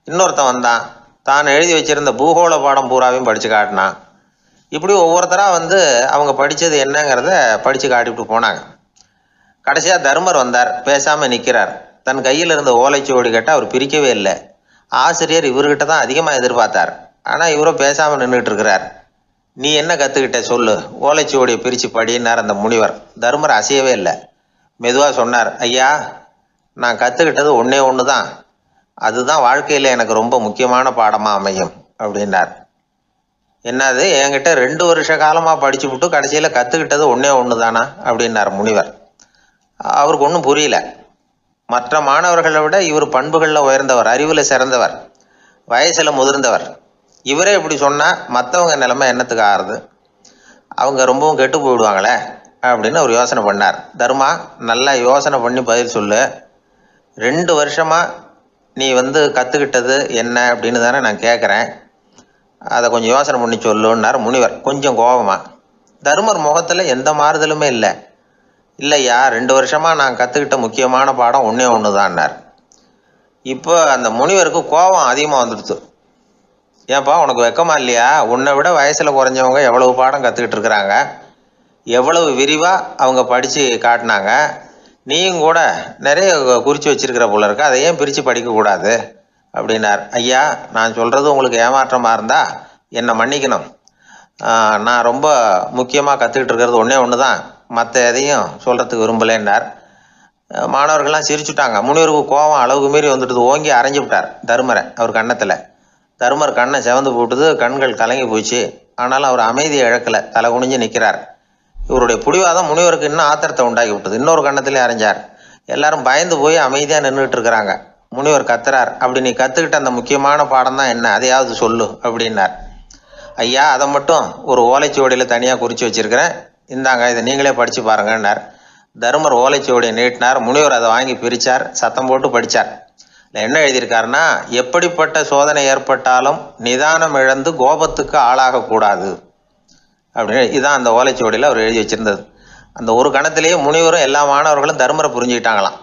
A: இன்னொருத்தன் வந்தான், தான் எழுதி வச்சிருந்த பூகோள பாடம் பூராவையும் படித்து காட்டினான். இப்படி ஒவ்வொருத்தராக அவங்க படித்தது என்னங்கிறத படித்து காட்டிவிட்டு போனாங்க. கடைசியாக தர்மர் வந்தார், பேசாமல் நிற்கிறார். தன் கையில் இருந்த ஓலைச்சுவடி கேட்டால் அவர் பிரிக்கவே இல்லை. ஆசிரியர் இவர்கிட்ட தான் அதிகமாக எதிர்பார்த்தார். ஆனால் இவரும் பேசாமல் நின்றுட்டு இருக்கிறார். நீ என்ன கற்றுக்கிட்ட சொல்லு, ஓலைச்சுவடியை பிரித்து படினார் அந்த முனிவர். தருமர் அசையவே இல்லை. மெதுவாக சொன்னார், ஐயா, நான் கற்றுக்கிட்டது ஒன்றே ஒன்று தான். அதுதான் வாழ்க்கையில் எனக்கு ரொம்ப முக்கியமான பாடமாக அமையும் அப்படின்னார். என்னது, என்கிட்ட 2 வருஷ காலமாக படிச்சு விட்டு கடைசியில் கற்றுக்கிட்டது ஒன்றே ஒன்று தானா அப்படின்னார் முனிவர். அவருக்கு ஒன்றும் புரியல. மற்ற மாணவர்களை விட இவர் பண்புகளில் உயர்ந்தவர், அறிவில் சிறந்தவர், வயசில் முதிர்ந்தவர். இவரே இப்படி சொன்னால் மற்றவங்க நிலைமை என்னத்துக்கு ஆறுது? அவங்க ரொம்பவும் கெட்டு போயிடுவாங்களே அப்படின்னு அவர் யோசனை பண்ணார். தர்மா, நல்லா யோசனை பண்ணி பதில் சொல்லு. 2 வருஷமாக நீ கற்றுக்கிட்டது என்ன அப்படின்னு தானே நான் கேட்குறேன். அதை கொஞ்சம் யோசனை பண்ணி சொல்லுன்னார் முனிவர் கொஞ்சம் கோபமா. தருமர் முகத்தில் எந்த மாறுதலுமே இல்லை. இல்லையா, 2 வருஷமாக நான் கற்றுக்கிட்ட முக்கியமான பாடம் ஒன்றே ஒன்று தான்னார். இப்போ அந்த முனிவருக்கு கோபம் அதிகமாக வந்துடுச்சு. ஏன்பா, உனக்கு வெக்கமா இல்லையா? உன்னை விட வயசில் குறைஞ்சவங்க எவ்வளவு பாடம் கற்றுக்கிட்டு இருக்கிறாங்க, எவ்வளவு விரிவாக அவங்க படித்து காட்டினாங்க. நீயும் கூட நிறைய குறித்து வச்சிருக்கிற போல இருக்கு, அதை ஏன் பிரித்து படிக்கக்கூடாது அப்படின்னார். ஐயா, நான் சொல்கிறது உங்களுக்கு ஏமாற்றமாக இருந்தால் என்னை மன்னிக்கணும். நான் ரொம்ப முக்கியமாக கற்றுக்கிட்டு இருக்கிறது ஒன்றே ஒன்று தான், மற்ற எதையும் சொல்கிறதுக்கு விரும்பலைன்னார். மாணவர்கள்லாம் சிரிச்சுட்டாங்க. முனிவருக்கு கோபம் அளவுக்கு மீறி வந்துட்டு ஓங்கி அரைஞ்சு விட்டார் தருமரை அவர் கன்னத்தில். தருமர் கண்ணை செவந்து போட்டுது, கண்கள் கலங்கி போச்சு. ஆனாலும் அவர் அமைதியை இழக்கலை, தலை குனிஞ்சு நிற்கிறார். இவருடைய புடிவாதம் முனிவருக்கு இன்னும் ஆத்திரத்தை உண்டாக்கி விட்டது. இன்னொரு கண்ணத்திலே அரைஞ்சார். எல்லாரும் பயந்து போய் அமைதியாக நின்றுட்டு இருக்கிறாங்க. முனிவர் கத்துறார், அப்படி நீ கற்றுக்கிட்ட அந்த முக்கியமான பாடம் தான் என்ன, அதையாவது சொல்லு அப்படின்னார். ஐயா, அதை மட்டும் ஒரு ஓலைச்சுவடியில் தனியாக குறித்து வச்சிருக்கிறேன், இந்தாங்க, இதை நீங்களே படித்து பாருங்கன்னார். தருமர் ஓலைச்சுவடியை நீட்டினார். முனிவர் அதை வாங்கி பிரித்தார், சத்தம் போட்டு படித்தார். என்ன எழுதியிருக்காருன்னா, எப்படிப்பட்ட சோதனை ஏற்பட்டாலும் நிதானம் இழந்து கோபத்துக்கு ஆளாகக்கூடாது அப்படின்னு. இதுதான் அந்த ஓலைச்சுவடியில் அவர் எழுதி வச்சிருந்தது. அந்த ஒரு கணத்திலேயே முனிவரும் எல்லா மாணவர்களும் தருமரை புரிஞ்சுக்கிட்டாங்களாம்.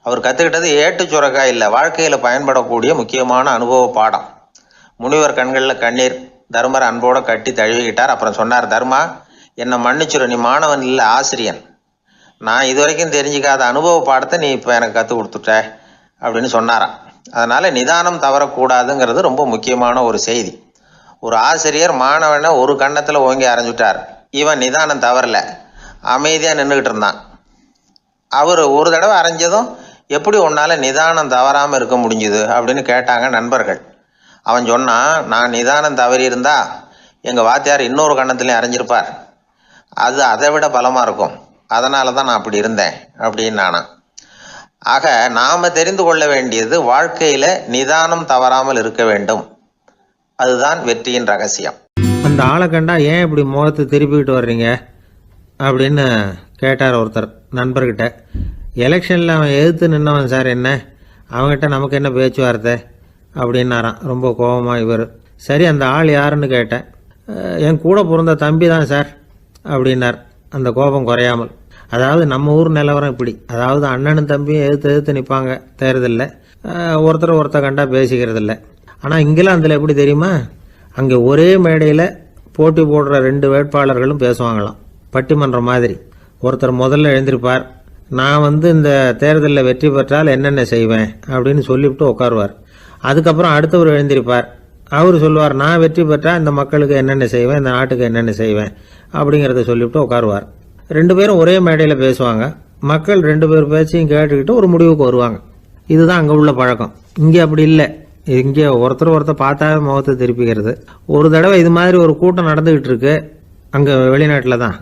A: அவர் கற்றுக்கிட்டது ஏட்டு சுரக்காய் இல்லை, வாழ்க்கையில் பயன்படக்கூடிய முக்கியமான அனுபவ பாடம். முனிவர் கண்களில் கண்ணீர். தருமரை அன்போடு கட்டி தழுவிக்கிட்டார். அப்புறம் சொன்னார், தர்மா, என்னை மன்னிச்சுரு, நீ மாணவன் இல்லை, ஆசிரியன். நான் இது வரைக்கும் தெரிஞ்சிக்காத அனுபவ பாடத்தை நீ இப்போ எனக்கு கற்றுக் கொடுத்துட்ட அப்படின்னு சொன்னாராம். அதனால் நிதானம் தவறக்கூடாதுங்கிறது ரொம்ப முக்கியமான ஒரு செய்தி. ஒரு ஆசிரியர் மாணவனை ஒரு கன்னத்தில் ஓங்கி அரைஞ்சுட்டார். இவன் நிதானம் தவறல, அமைதியாக நின்றுக்கிட்டு இருந்தான். அவர் ஒரு தடவை அரைஞ்சதும் எப்படி உன்னால் நிதானம் தவறாமல் இருக்க முடிஞ்சுது அப்படின்னு கேட்டாங்க நண்பர்கள். அவன் சொன்னான், நான் நிதானம் தவறி இருந்தா எங்கள் வாத்தியார் இன்னொரு கன்னத்துலேயும் அரைஞ்சிருப்பார், அது அதை விட பலமாக இருக்கும், அதனால தான் நான் அப்படி இருந்தேன் அப்படின்னு நானா. ஆக நாம் தெரிந்து கொள்ள வேண்டியது, வாழ்க்கையில் நிதானம் தவறாமல் இருக்க வேண்டும். அதுதான் வெற்றியின் ரகசியம்.
B: அந்த ஆளை கண்டா ஏன் இப்படி முகத்தை திருப்பிக்கிட்டு வர்றீங்க அப்படின்னு கேட்டார் ஒருத்தர் நண்பர்கிட்ட. எலெக்ஷனில் அவன் எதிர்த்து நின்னவன் சார், என்ன அவங்ககிட்ட நமக்கு என்ன பேச்சுவார்த்தை அப்படின்னாரான் ரொம்ப கோபமாக இவர். சரி, அந்த ஆள் யாருன்னு கேட்டேன். என் கூட பிறந்த தம்பி தான் சார் அப்படின்னார் அந்த கோபம் குறையாமல். அதாவது நம்ம ஊர் நிலவரம் இப்படி, அதாவது அண்ணனும் தம்பியும் எதிர்த்து நிற்பாங்க தேர்தலில், ஒருத்தர் கண்டா பேசிக்கிறது இல்லை. ஆனால் இங்கிலாந்தில் எப்படி தெரியுமா, அங்கே ஒரே மேடையில் போட்டி போடுற 2 வேட்பாளர்களும் பேசுவாங்களாம், பட்டிமன்றம் மாதிரி. ஒருத்தர் முதல்ல எழுந்திருப்பார், நான் இந்த தேர்தலில் வெற்றி பெற்றால் என்னென்ன செய்வேன் அப்படின்னு சொல்லிவிட்டு உட்காருவார். அதுக்கப்புறம் அடுத்தவர் எழுந்திருப்பார், அவர் சொல்லுவார், நான் வெற்றி பெற்றால் இந்த மக்களுக்கு என்னென்ன செய்வேன், இந்த நாட்டுக்கு என்னென்ன செய்வேன் அப்படிங்கிறத சொல்லிவிட்டு உட்காருவார். 2 பேரும் ஒரே மேடையில் பேசுவாங்க. மக்கள் 2 பேர் பேச்சையும் கேட்டுக்கிட்டு ஒரு முடிவுக்கு வருவாங்க. இதுதான் அங்கே உள்ள பழக்கம். இங்கே அப்படி இல்லை. இங்கே ஒருத்தர் பார்த்தாவே முகத்தை திருப்பிக்கிறது. ஒரு தடவை இது மாதிரி ஒரு கூட்டம் நடந்துகிட்டு இருக்கு அங்கே வெளிநாட்டில் தான்.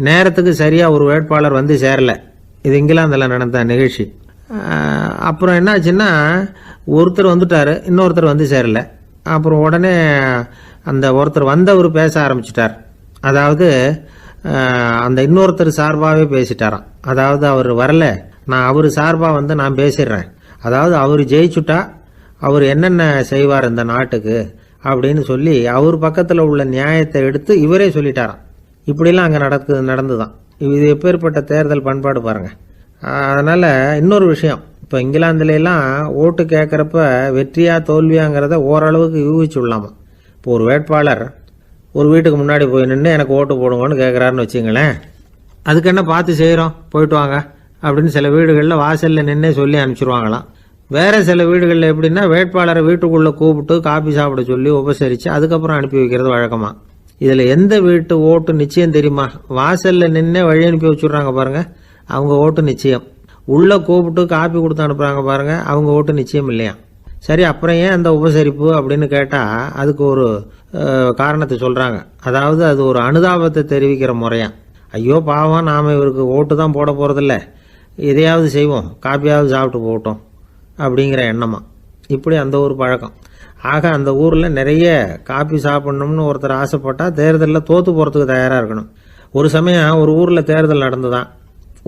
B: நேரத்துக்கு சரியாக ஒரு வேட்பாளர் சேரலை. இது இங்கிலாந்தில் நடந்த நிகழ்ச்சி. அப்புறம் என்னாச்சுன்னா, ஒருத்தர் வந்துட்டார், இன்னொருத்தர் சேரலை. அப்புறம் உடனே அந்த ஒருத்தர் வந்தவர் பேச ஆரம்பிச்சிட்டார். அதாவது அந்த இன்னொருத்தர் சார்பாகவே பேசிட்டாராம். அதாவது அவர் வரல, நான் அவர் சார்பாக நான் பேசிடுறேன். அதாவது அவர் ஜெயிச்சுட்டா அவர் என்னென்ன செய்வார் இந்த நாட்டுக்கு அப்படின்னு சொல்லி அவர் பக்கத்தில் உள்ள நியாயத்தை எடுத்து இவரே சொல்லிட்டாராம். இப்படிலாம் அங்கே நடந்துதான். இது எப்பேற்பட்ட தேர்தல் பண்பாடு பாருங்கள். அதனால் இன்னொரு விஷயம், இப்போ இங்கிலாந்துலாம் ஓட்டு கேட்குறப்ப வெற்றியா தோல்வியாங்கிறத ஓரளவுக்கு யூகிச்சு விடலாமா. இப்போ ஒரு வேட்பாளர் ஒரு வீட்டுக்கு முன்னாடி போய் நின்று எனக்கு ஓட்டு போடுங்கன்னு கேட்குறாருன்னு வச்சுங்களேன், அதுக்கு என்ன பார்த்து செய்கிறோம், போயிட்டு வாங்க அப்படின்னு சில வீடுகளில் வாசலில் நின்னே சொல்லி அனுப்பிச்சிருவாங்களாம். வேறு சில வீடுகளில் எப்படின்னா, வேட்பாளரை வீட்டுக்குள்ளே கூப்பிட்டு காபி சாப்பிட சொல்லி உபசரித்து அதுக்கப்புறம் அனுப்பி வைக்கிறது வழக்கமாக. இதில் எந்த வீட்டு ஓட்டு நிச்சயம் தெரியுமா? வாசலில் நின்று வழி அனுப்பி வச்சுட்றாங்க பாருங்க, அவங்க ஓட்டு நிச்சயம். உள்ளே கூப்பிட்டு காப்பி கொடுத்து அனுப்புகிறாங்க பாருங்க, அவங்க ஓட்டு நிச்சயம் இல்லையா? சரி, அப்புறம் ஏன் அந்த உபசரிப்பு அப்படின்னு கேட்டால் அதுக்கு ஒரு காரணத்தை சொல்கிறாங்க. அதாவது அது ஒரு அனுதாபத்தை தெரிவிக்கிற முறையா. ஐயோ பாவம், நாம் இவருக்கு ஓட்டு தான் போட போகிறதில்ல, எதையாவது செய்வோம், காப்பியாவது சாப்பிட்டு போகட்டும் அப்படிங்கிற எண்ணமா. இப்படி அந்த ஒரு பழக்கம். ஆக அந்த ஊரில் நிறைய காப்பி சாப்பிட்ணும்னு ஒருத்தர் ஆசைப்பட்டால் தேர்தலில் தோற்று போகிறதுக்கு தயாராக இருக்கணும். ஒரு சமயம் ஒரு ஊரில் தேர்தல் நடந்துதான்.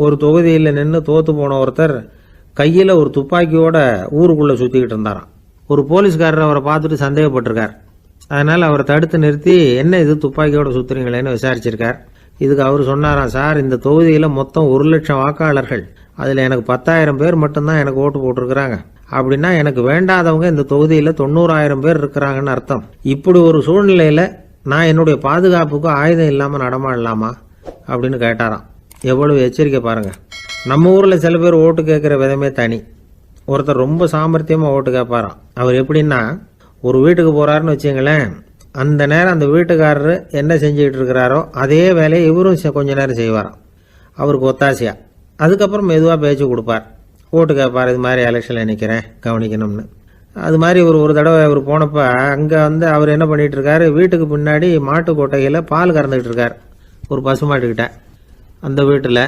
B: ஒரு தொகுதியில் நின்று தோற்று போன ஒருத்தர் கையில் ஒரு துப்பாக்கியோட ஊருக்குள்ளே சுற்றிக்கிட்டு இருந்தாராம். ஒரு போலீஸ்காரர் அவரை பார்த்துட்டு சந்தேகப்பட்டிருக்கார். அதனால் அவரை தடுத்து நிறுத்தி, என்ன இது துப்பாக்கியோட சுற்றுறீங்களேன்னு விசாரிச்சிருக்கார். இதுக்கு அவர் சொன்னாராம், சார், இந்த தொகுதியில் மொத்தம் 1,00,000 வாக்காளர்கள், அதில் எனக்கு 10,000 பேர் மட்டும்தான் எனக்கு ஓட்டு போட்டிருக்கிறாங்க. அப்படின்னா எனக்கு வேண்டாதவங்க இந்த தொகுதியில் 90,000 பேர் இருக்கிறாங்கன்னு அர்த்தம். இப்படி ஒரு சூழ்நிலையில் நான் என்னுடைய பாதுகாப்புக்கு ஆயுதம் இல்லாமல் நடமாடலாமா அப்படின்னு கேட்டாராம். எவ்வளவு எச்சரிக்கை பாருங்க. நம்ம ஊரில் சில பேர் ஓட்டு கேட்குற விதமே தனி. ஒருத்தர் ரொம்ப சாமர்த்தியமாக ஓட்டு கேட்பாராம். அவர் எப்படின்னா, ஒரு வீட்டுக்கு போகிறாருன்னு வச்சுங்களேன், அந்த நேரம் அந்த வீட்டுக்காரரு என்ன செஞ்சுக்கிட்டு இருக்கிறாரோ அதே வேலையை இவரும் கொஞ்ச நேரம் செய்வாராம், அவருக்கு ஒத்தாசையா. அதுக்கப்புறம் மெதுவாக பேச்சு கொடுப்பார், ஓட்டு கேட்பார், இது மாதிரி எலெக்ஷனில் நிற்கிறேன் கவனிக்கணும்னு. அது மாதிரி ஒரு தடவை அவர் போனப்போ அங்கே அவர் என்ன பண்ணிகிட்டு இருக்காரு, வீட்டுக்கு பின்னாடி மாட்டு கொட்டையில் பால் கறந்துக்கிட்டு இருக்கார் ஒரு பசுமாட்டுக்கிட்ட. அந்த வீட்டில்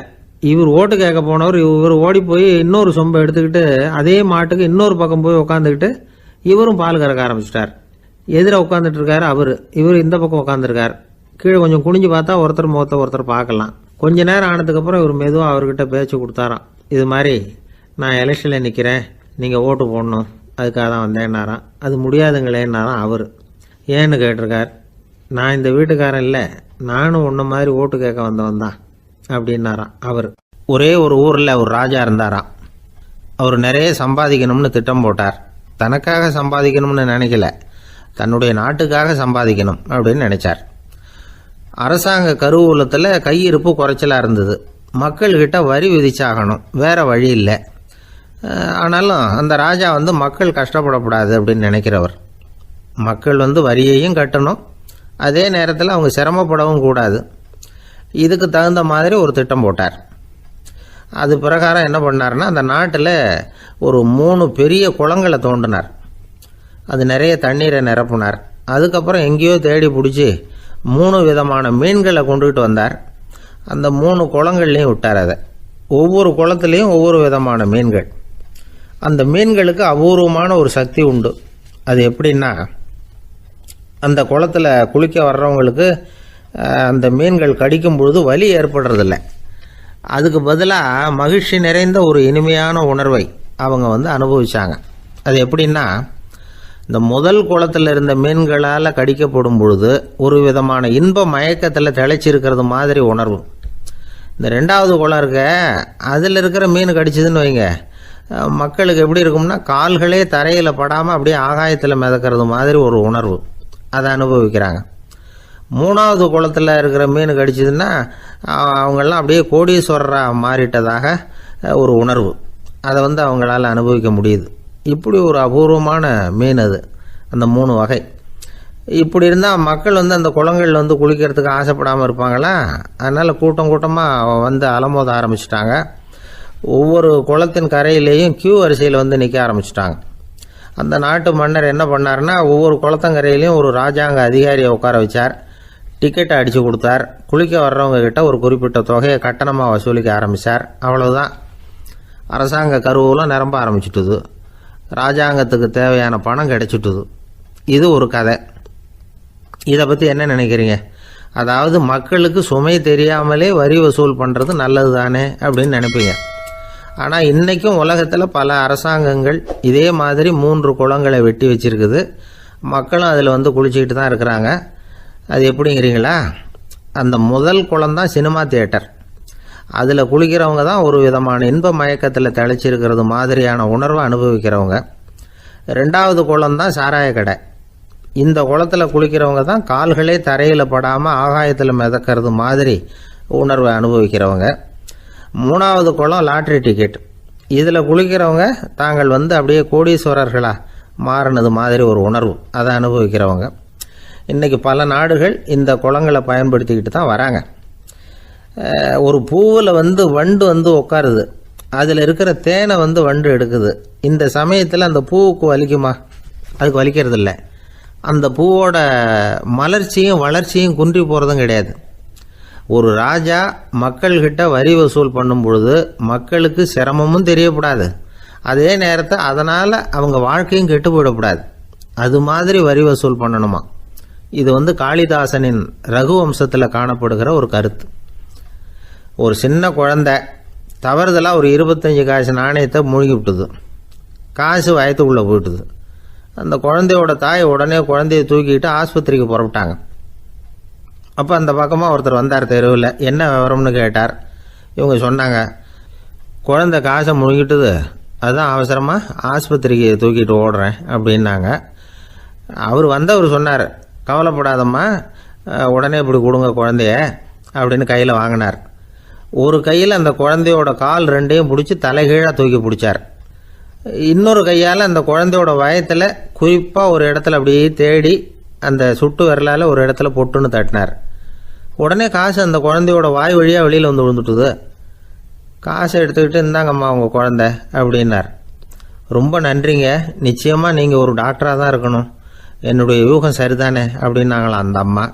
B: இவர் ஓட்டு கேட்க போனவர் இவர் ஓடி போய் இன்னொரு சொம்பை எடுத்துக்கிட்டு அதே மாட்டுக்கு இன்னொரு பக்கம் போய் உட்காந்துக்கிட்டு இவரும் பால் கறக்க ஆரம்பிச்சிட்டார். எதிர உட்காந்துட்டு இருக்காரு இவர் இந்த பக்கம் உட்காந்துருக்கார். கீழே கொஞ்சம் குனிஞ்சு பார்த்தா ஒருத்தர் முகத்தை ஒருத்தர் பார்க்கலாம். கொஞ்ச நேரம் ஆனதுக்கப்புறம் இவர் மெதுவாக அவர்கிட்ட பேச்சு கொடுத்தாராம். இது மாதிரி நான் எலெக்ஷனில் நிற்கிறேன், நீங்கள் ஓட்டு போடணும், அதுக்காக தான் வந்தேன்னாராம். அது முடியாதுங்களேன்னாராம் அவர். ஏன்னு கேட்டிருக்கார். நான் இந்த வீட்டுக்காரன் இல்லை, நானும் உன்ன மாதிரி ஓட்டு கேட்க வந்தவன் தான் அப்படின்னாராம் அவர். ஒரே ஒரு ஊரில் ஒரு ராஜா இருந்தாராம். அவர் நிறைய சம்பாதிக்கணும்னு திட்டம் போட்டார். தனக்காக சம்பாதிக்கணும்னு நினைக்கல, தன்னுடைய நாட்டுக்காக சம்பாதிக்கணும் அப்படின்னு நினைச்சார். அரசாங்க கருவூலத்தில் கையிருப்பு குறைச்சலாக இருந்தது. மக்கள்கிட்ட வரி விதிச்சாகணும், வேற வழி இல்லை. ஆனாலும் அந்த ராஜா மக்கள் கஷ்டப்படக்கூடாது அப்படின்னு நினைக்கிறவர். மக்கள் வரியையும் கட்டணும், அதே நேரத்தில் அவங்க சிரமப்படவும் கூடாது. இதுக்கு தகுந்த மாதிரி ஒரு திட்டம் போட்டார். அது பிரகாரம் என்ன பண்ணார்னா, அந்த நாட்டில் ஒரு 3 பெரிய குளங்களை தோண்டினார். அது நிறைய தண்ணீரை நிரப்புனார். அதுக்கப்புறம் எங்கேயோ தேடி பிடிச்சி 3 விதமான மீன்களை கொண்டுகிட்டு வந்தார். அந்த 3 குளங்கள்லையும் விட்டார். அதை ஒவ்வொரு குளத்துலேயும் ஒவ்வொரு விதமான மீன்கள். அந்த மீன்களுக்கு அபூர்வமான ஒரு சக்தி உண்டு. அது எப்படின்னா, அந்த குளத்தில் குளிக்க வர்றவங்களுக்கு அந்த மீன்கள் கடிக்கும் பொழுது வலி ஏற்படுறதில்ல. அதுக்கு பதிலாக மகிழ்ச்சி நிறைந்த ஒரு இனிமையான உணர்வை அவங்க அனுபவிச்சாங்க. அது எப்படின்னா, இந்த முதல் குளத்தில் இருந்த மீன்களால் கடிக்கப்படும் பொழுது ஒரு விதமான இன்ப மயக்கத்தில் திளைச்சிருக்கிறது மாதிரி உணர்வு. இந்த 2வது குளம் இருக்க, அதில் இருக்கிற மீன் கடிச்சதுன்னு வைங்க, மக்களுக்கு எப்படி இருக்கும்னா, கால்களே தரையில் படாமல் அப்படியே ஆகாயத்தில் மிதக்கிறது மாதிரி ஒரு உணர்வு. அதை அனுபவிக்கிறாங்க. 3வது குளத்தில் இருக்கிற மீன் கடிச்சதுன்னா அவங்கெல்லாம் அப்படியே கோடீஸ்வரராக மாறிட்டதாக ஒரு உணர்வு. அதை அவங்களால அனுபவிக்க முடியுது. இப்படி ஒரு அபூர்வமான மீன் அது, அந்த 3 வகை. இப்படி இருந்தால் மக்கள் அந்த குளங்கள் குளிக்கிறதுக்கு ஆசைப்படாமல் இருப்பாங்களா? அதனால் கூட்டம் கூட்டமாக அலமோத ஆரம்பிச்சிட்டாங்க. ஒவ்வொரு குளத்தின் கரையிலேயும் கியூ வரிசையில் நிற்க ஆரம்பிச்சிட்டாங்க. அந்த நாட்டு மன்னர் என்ன பண்ணார்னா, ஒவ்வொரு குளத்தங்கரையிலையும் ஒரு ராஜாங்க அதிகாரியை உட்கார வச்சார். டிக்கெட்டை அடித்து கொடுத்தார். குளிக்க வர்றவங்க கிட்ட ஒரு குறிப்பிட்ட தொகையை கட்டணமாக வசூலிக்க ஆரம்பித்தார். அவ்வளவுதான். அரசாங்க கருவூலம் நிரம்ப ஆரம்பிச்சுட்டுது. ராஜாங்கத்துக்கு தேவையான பணம் கிடைச்சிட்டுது. இது ஒரு கதை. இதை பற்றி என்ன நினைக்கிறீங்க? அதாவது மக்களுக்கு சுமை தெரியாமலே வரி வசூல் பண்ணுறது நல்லது தானே அப்படின்னு நினைப்பீங்க. ஆனால் இன்றைக்கும் உலகத்தில் பல அரசாங்கங்கள் இதே மாதிரி 3 குளங்களை வெட்டி வச்சிருக்குது. மக்களும் அதில் குளிச்சுக்கிட்டு தான் இருக்கிறாங்க. அது எப்படிங்கிறீங்களா? அந்த முதல் குளம் தான் சினிமா தியேட்டர். அதில் குளிக்கிறவங்க தான் ஒரு விதமான இன்ப மயக்கத்தில் திளைச்சிருக்கிறது மாதிரியான உணர்வை அனுபவிக்கிறவங்க. 2வது குளம் தான் சாராய கடை. இந்த குளத்தில் குளிக்கிறவங்க தான் கால்களே தரையில் படாமல் ஆகாயத்தில் மிதக்கிறது மாதிரி உணர்வை அனுபவிக்கிறவங்க. 3வது குளம் லாட்ரி டிக்கெட். இதில் குளிக்கிறவங்க தாங்கள் அப்படியே கோடீஸ்வரர்களாக மாறினது மாதிரி ஒரு உணர்வு, அதை அனுபவிக்கிறவங்க. இன்றைக்கி பல நாடுகள் இந்த குளங்களை பயன்படுத்திக்கிட்டு தான் வராங்க. ஒரு பூவில் வண்டு உட்காருது, அதில் இருக்கிற தேனை வண்டு எடுக்குது. இந்த சமயத்தில் அந்த பூவுக்கு வலிக்குமா? அதுக்கு வலிக்கிறது இல்லை. அந்த பூவோட மலர்ச்சியும் வளர்ச்சியும் குன்றி போகிறதும் கிடையாது. ஒரு ராஜா மக்கள்கிட்ட வரி வசூல் பண்ணும் பொழுது மக்களுக்கு சிரமமும் தெரியக்கூடாது, அதே நேரத்தை அதனால் அவங்க வாழ்க்கையும் கெட்டு போயிடக்கூடாது. அது மாதிரி வரி வசூல் பண்ணணுமா. இது காளிதாசனின் ரகுவம்சத்தில் காணப்படுகிற ஒரு கருத்து. ஒரு சின்ன குழந்தை தவறுதலாக ஒரு 25 காசு நாணயத்தை மூழ்கி விட்டுது. காசு வயத்துக்குள்ளே போயிட்டுது. அந்த குழந்தையோட தாய் உடனே குழந்தைய தூக்கிட்டு ஆஸ்பத்திரிக்கு புறப்பட்டாங்க. அப்போ அந்த பக்கமாக ஒருத்தர் வந்தார் தெருவில். என்ன விவரம்னு கேட்டார். இவங்க சொன்னாங்க, குழந்தை காசை முழுங்கிட்டுது, அதுதான் அவசரமாக ஆஸ்பத்திரிக்கு தூக்கிட்டு ஓடுறேன் அப்படின்னாங்க. அவர் வந்தவர் சொன்னார், கவலைப்படாதம்மா, உடனே இப்படி கொடுங்க குழந்தைய அப்படின்னு கையில் வாங்கினார். ஒரு கையில் அந்த குழந்தையோட கால் ரெண்டையும் பிடிச்சி தலைகீழாக தூக்கி பிடிச்சார். இன்னொரு கையால் அந்த குழந்தையோட வயத்தில் குறிப்பாக ஒரு இடத்துல அப்படியே தேடி அந்த சுட்டு விரலால் ஒரு இடத்துல பொட்டுன்னு தட்டினார். உடனே காசு அந்த குழந்தையோட வாய் வழியாக வெளியில் விழுந்துட்டுது. காசை எடுத்துக்கிட்டு இருந்தாங்கம்மா உங்கள் குழந்தை அப்படின்னார். ரொம்ப நன்றிங்க, நிச்சயமாக நீங்கள் ஒரு டாக்டராக தான் இருக்கணும், என்னுடைய யூகம் சரிதானே அப்படின்னாங்களாம் அந்த அம்மா.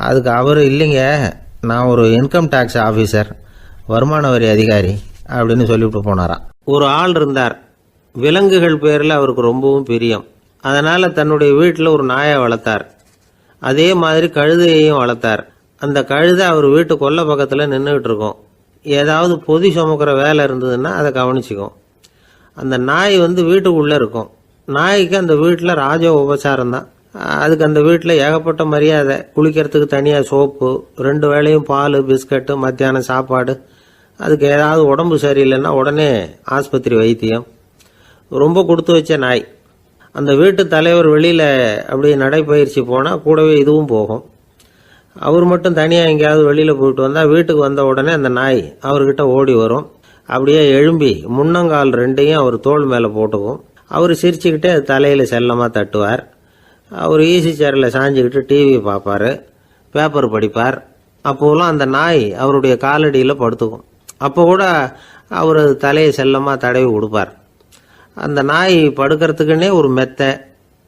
B: அதுக்கு அவர், இல்லைங்க, நான் ஒரு இன்கம் டேக்ஸ் ஆஃபீஸர், வருமான வரி அதிகாரி அப்படின்னு சொல்லிவிட்டு போனாராம். ஒரு ஆள் இருந்தார், விலங்குகள் பேரில் அவருக்கு ரொம்பவும் பிரியம். அதனால் தன்னுடைய வீட்டில் ஒரு நாயை வளர்த்தார். அதே மாதிரி கழுதையையும் வளர்த்தார். அந்த கழுதை அவர் வீட்டு கொல்லை பக்கத்தில் நின்றுக்கிட்டு இருக்கும். ஏதாவது பொதி சுமக்கிற வேலை இருந்ததுன்னா அதை கவனிச்சிக்கும். அந்த நாய் வீட்டுக்குள்ளே இருக்கும். நாய்க்கு அந்த வீட்டில் ராஜ உபசாரம் தான். அதுக்கு அந்த வீட்டில் ஏகப்பட்ட மரியாதை. குளிக்கிறதுக்கு தனியாக சோப்பு, 2 வேளையும் பால், பிஸ்கட்டு, மத்தியானம் சாப்பாடு. அதுக்கு ஏதாவது உடம்பு சரியில்லைன்னா உடனே ஆஸ்பத்திரி வைத்தியம். ரொம்ப கொடுத்து வச்ச நாய். அந்த வீட்டு தலைவர் வெளியில் அப்படியே நடைப்பயிற்சி போனால் கூடவே இதுவும் போகும். அவர் மட்டும் தனியாக எங்கேயாவது வெளியில் போயிட்டு வந்தால் வீட்டுக்கு வந்த உடனே அந்த நாய் அவர்கிட்ட ஓடி வரும். அப்படியே எழும்பி முன்னங்கால் 2ஐயும் அவர் தோள் மேலே போட்டுக்கும். அவர் சிரிச்சுக்கிட்டே அது தலையில் செல்லமாக தட்டுவார். அவர் ஈசி சேரில் சாஞ்சிக்கிட்டு டிவி பார்ப்பார், பேப்பர் படிப்பார். அப்போலாம் அந்த நாய் அவருடைய காலடியில் படுத்துக்கும். அப்போ கூட அவர் தலையை செல்லமாக தடவி கொடுப்பார். அந்த நாய் படுக்கிறதுக்குன்னே ஒரு மெத்தை,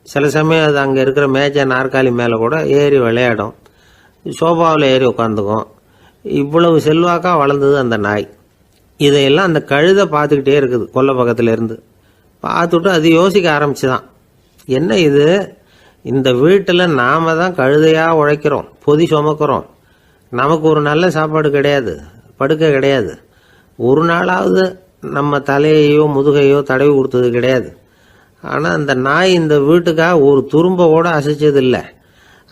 B: சில சமயம் அது அங்கே இருக்கிற மேஜை நாற்காலி மேலே கூட ஏறி விளையாடும், சோபாவில் ஏறி உட்காந்துக்கும். இவ்வளவு செல்வாக்காக வளர்ந்தது அந்த நாய். இதையெல்லாம் அந்த கழுதை பார்த்துக்கிட்டே இருக்குது கொல்லை பக்கத்தில் இருந்து. பார்த்துட்டு அது யோசிக்க ஆரம்பிச்சுதான், என்ன இது, இந்த வீட்டில் நாம தான் கழுதையாக உழைக்கிறோம், பொதி சுமக்கிறோம், நமக்கு ஒரு நல்ல சாப்பாடு கிடையாது, படுக்கை கிடையாது, ஒரு நாளாவது நம்ம தலையையோ முதுகையோ தடவி கொடுத்தது கிடையாது. ஆனால் அந்த நாய் இந்த வீட்டுக்காக ஒரு துரும்ப கூட அசைச்சதில்லை.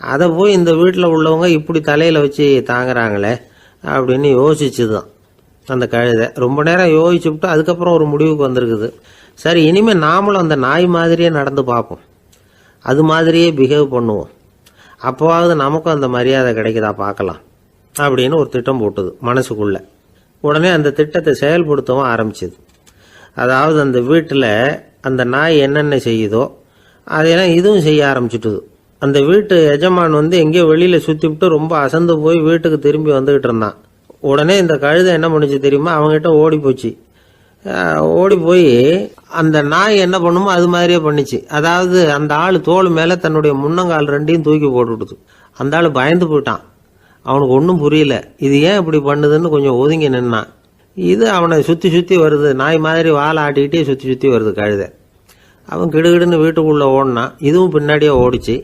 B: அதை போய் இந்த வீட்டில் உள்ளவங்க இப்படி தலையில் வச்சு தாங்குறாங்களே அப்படின்னு யோசிச்சுதான் அந்த கழுதை. ரொம்ப நேரம் யோசிச்சுவிட்டு அதுக்கப்புறம் ஒரு முடிவுக்கு வந்திருக்குது. சரி, இனிமேல் நாமளும் அந்த நாய் மாதிரியே நடந்து பார்ப்போம், அது மாதிரியே பிஹேவ் பண்ணுவோம், அப்போவாவது நமக்கும் அந்த மரியாதை கிடைக்குதா பார்க்கலாம் அப்படின்னு ஒரு திட்டம் போட்டுது மனசுக்குள்ள. உடனே அந்த திட்டத்தை செயல்படுத்தவும் ஆரம்பிச்சுது. அதாவது அந்த வீட்டில் அந்த நாய் என்னென்ன செய்யுதோ அதையெல்லாம் இதுவும் செய்ய ஆரம்பிச்சுட்டுது. அந்த வீட்டு எஜமான் எங்கேயோ வெளியில் சுற்றிவிட்டு ரொம்ப அசந்து போய் வீட்டுக்கு திரும்பி வந்துக்கிட்டு இருந்தான். உடனே இந்த கழுதை என்ன பண்ணுச்சு தெரியுமா, அவங்ககிட்ட ஓடி போச்சு. ஓடி போய் அந்த நாய் என்ன பண்ணுமோ அது மாதிரியே பண்ணிச்சு. அதாவது அந்த ஆள் தோள் மேலே தன்னுடைய முன்னங்கால் 2ஐயும் தூக்கி போட்டுவிடுது. அந்த ஆள் பயந்து போயிட்டான். அவனுக்கு ஒன்றும் புரியல, இது ஏன் இப்படி பண்ணுதுன்னு கொஞ்சம் ஒதுங்கி நின்னான். இது அவனை சுற்றி சுற்றி வருது, நாய் மாதிரி வாழை ஆட்டிக்கிட்டே சுற்றி சுற்றி வருது கழுதை. அவன் கிடுகிடுன்னு வீட்டுக்குள்ளே ஓடினான். இதுவும் பின்னாடியே ஓடிச்சு.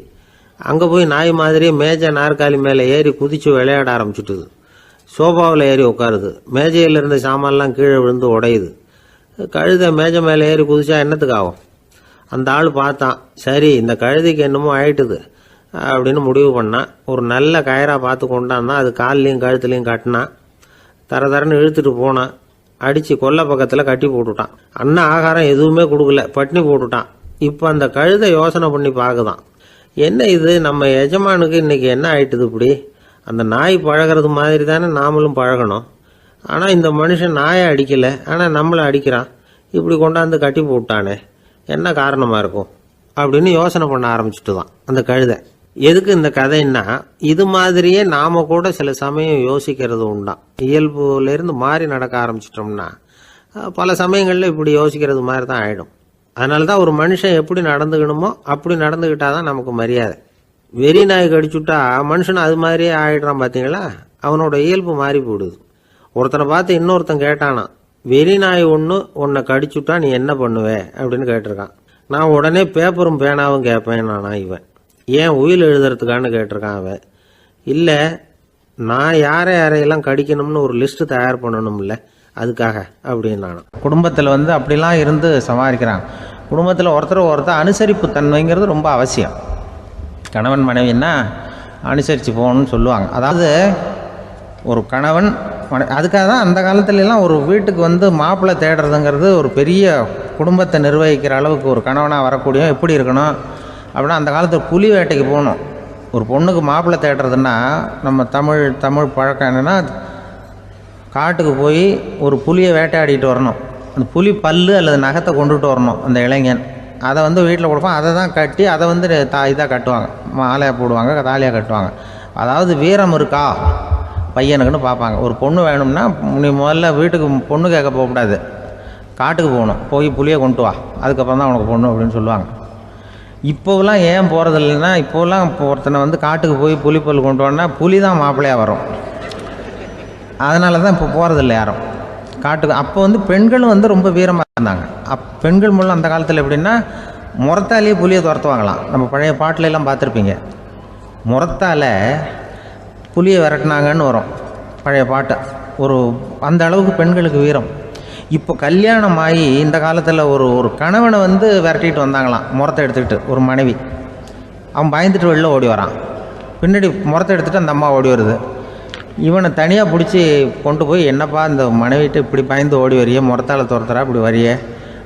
B: அங்கே போய் நாய் மாதிரியே மேஜை நாற்காலி மேலே ஏறி குதித்து விளையாட ஆரம்பிச்சுட்டுது. சோபாவில் ஏறி உட்காருது. மேஜையில் இருந்த சாமான்லாம் கீழே விழுந்து உடையுது. கழுதை மேஜை மேலே ஏறி குதிச்சா என்னத்துக்கு ஆகும்? அந்த ஆள் பார்த்தான், சரி இந்த கழுதைக்கு என்னமோ ஆயிட்டுது அப்படின்னு முடிவு பண்ணான். ஒரு நல்ல கயிறாக பார்த்து கொண்டான்னா அது கால்லையும் கழுத்துலையும் கட்டினான். தரன்னு இழுத்துட்டு போனான். அடித்து கொல்லை பக்கத்தில் கட்டி போட்டுட்டான். அண்ணன் ஆகாரம் எதுவுமே கொடுக்கல, பட்னி போட்டுட்டான். இப்போ அந்த கழுதை யோசனை பண்ணி பார்க்குதான், என்ன இது, நம்ம எஜமானுக்கு இன்னைக்கு என்ன ஆயிட்டுது இப்படி? அந்த நாய் பழகிறது மாதிரி தானே நாமளும் பழகணும். ஆனால் இந்த மனுஷன் நாயை அடிக்கலை, ஆனால் நம்மளை அடிக்கிறான். இப்படி கொண்டாந்து கட்டி போட்டானே, என்ன காரணமாக இருக்கும் அப்படின்னு யோசனை பண்ண ஆரம்பிச்சுட்டு தான் அந்த கழுதை. எதுக்கு இந்த கதைன்னா, இது மாதிரியே நாம கூட சில சமயம் யோசிக்கிறது உண்டாம். இயல்புலேருந்து மாறி நடக்க ஆரம்பிச்சிட்டோம்னா பல சமயங்களில் இப்படி யோசிக்கிறது மாதிரி தான் ஆகிடும். அதனால தான் ஒரு மனுஷன் எப்படி நடந்துக்கணுமோ அப்படி நடந்துக்கிட்டால் தான் நமக்கு மரியாதை. வெறி நாய் கடிச்சுட்டா மனுஷன் அது மாதிரியே ஆகிடுறான். பார்த்தீங்களா, அவனோட இயல்பு மாறி போடுது. ஒருத்தனை பார்த்து இன்னொருத்தன் கேட்டானா, வெறி நாய் ஒன்று உன்னை கடிச்சுட்டா நீ என்ன பண்ணுவே அப்படின்னு கேட்டிருக்கான். நான் உடனே பேப்பரும் பேனாவும் கேட்பேன் நானா இவன். ஏன் உயில் எழுதுறதுக்கான்னு கேட்டிருக்கான் அவன். இல்லை, நான் யாரையெல்லாம் கடிக்கணும்னு ஒரு லிஸ்ட்டு தயார் பண்ணணும்ல, அதுக்காக அப்படின்னு நான். குடும்பத்தில் அப்படிலாம் இருந்து சமாளிக்கிறாங்க. குடும்பத்தில் ஒருத்தர் அனுசரிப்பு தன்மைங்கிறது ரொம்ப அவசியம். கணவன் மனைவின்னா அனுசரித்து போகணும்னு சொல்லுவாங்க. அதாவது ஒரு கணவன் அதுக்காக தான் அந்த காலத்துலலாம் ஒரு வீட்டுக்கு மாப்பிள்ளை தேடுறதுங்கிறது ஒரு பெரிய குடும்பத்தை நிர்வகிக்கிற அளவுக்கு ஒரு கணவனாக வரக்கூடிய எப்படி இருக்கணும் அப்படின்னா, அந்த காலத்தில் புலி வேட்டைக்கு போகணும். ஒரு பொண்ணுக்கு மாப்பிள்ளை தேடுறதுன்னா நம்ம தமிழ் பழக்கம் என்னென்னா, காட்டுக்கு போய் ஒரு புலியை வேட்டையாடிட்டு வரணும். அந்த புலி பல்லு அல்லது நகத்தை கொண்டுட்டு வரணும் அந்த இளைஞன். அதை வீட்டில் கொடுப்பான். அதை தான் கட்டி அதை இதாக கட்டுவாங்க, மாலையாக போடுவாங்க, தாலியாக கட்டுவாங்க. அதாவது வீரம் இருக்கா பையனுக்குன்னு பார்ப்பாங்க. ஒரு பொண்ணு வேணும்னா நீ முதல்ல வீட்டுக்கு பொண்ணு கேட்க போகக்கூடாது, காட்டுக்கு போகணும். போய் புலியை கொண்டு வா, அதுக்கப்புறம் தான் உனக்கு பொண்ணு அப்படின்னு சொல்லுவாங்க. இப்போவெல்லாம் ஏன் போகிறது இல்லைன்னா, இப்போலாம் ஒருத்தனை காட்டுக்கு போய் புலிப்பல் கொண்டு வான்னா புலி தான் மாப்பிள்ளையாக வரும். அதனால தான் இப்போ போகிறதில்ல யாரும் காட்டுக்கு. அப்போ பெண்களும் ரொம்ப வீரமாக இருந்தாங்க. பெண்கள் மூலம் அந்த காலத்தில் எப்படின்னா, முறத்தாலேயே புலியை துரத்துவாங்களாம். நம்ம பழைய பாட்டிலெல்லாம் பார்த்துருப்பீங்க, முறத்தால் புலியை விரட்டினாங்கன்னு வரும் பழைய பாட்டை. அந்த அளவுக்கு பெண்களுக்கு வீரம். இப்போ கல்யாணம் ஆகி இந்த காலத்தில் ஒரு கணவனை விரட்டிட்டு வந்தாங்களாம் முறத்தை எடுத்துக்கிட்டு. ஒரு மனைவி அவன் பயந்துட்டு வெளில ஓடி வரான். பின்னாடி முறத்தை எடுத்துகிட்டு அந்த அம்மா ஓடி வருது. இவனை தனியாக பிடிச்சி கொண்டு போய், என்னப்பா இந்த மனைவிட்டு இப்படி பயந்து ஓடி வரியே, முறத்தால் துரத்துறா இப்படி வரியே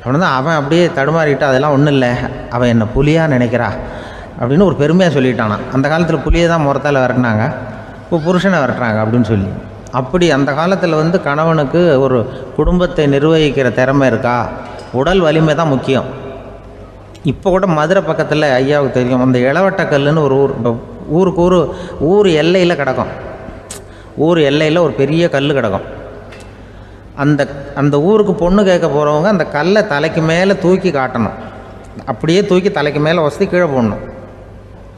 B: அப்படின்னு தான் அவன் அப்படியே தடுமாறிக்கிட்டு, அதெல்லாம் ஒன்றும் இல்லை, அவன் என்னை புலியாக நினைக்கிறா அப்படின்னு ஒரு பெருமையாக சொல்லிட்டானான். அந்த காலத்தில் புலியை தான் முறத்தால் விரட்டினாங்க, இப்போ புருஷனை விரட்டுறாங்க அப்படின்னு சொல்லி. அப்படி அந்த காலத்தில் கணவனுக்கு ஒரு குடும்பத்தை நிர்வகிக்கிற திறமை இருக்கா, உடல் வலிமை தான் முக்கியம். இப்போ கூட மதுரை பக்கத்தில் ஐயாவுக்கு தெரியும், அந்த இளவட்டக்கல்லுன்னு ஒரு ஊருக்கு ஊர் எல்லையில் கிடக்கும். ஊர் எல்லையில் ஒரு பெரிய கல் கிடக்கும். அந்த ஊருக்கு பொண்ணு கேட்க போகிறவங்க அந்த கல்லை தலைக்கு மேலே தூக்கி காட்டணும். அப்படியே தூக்கி தலைக்கு மேலே வசதி கீழே போடணும்.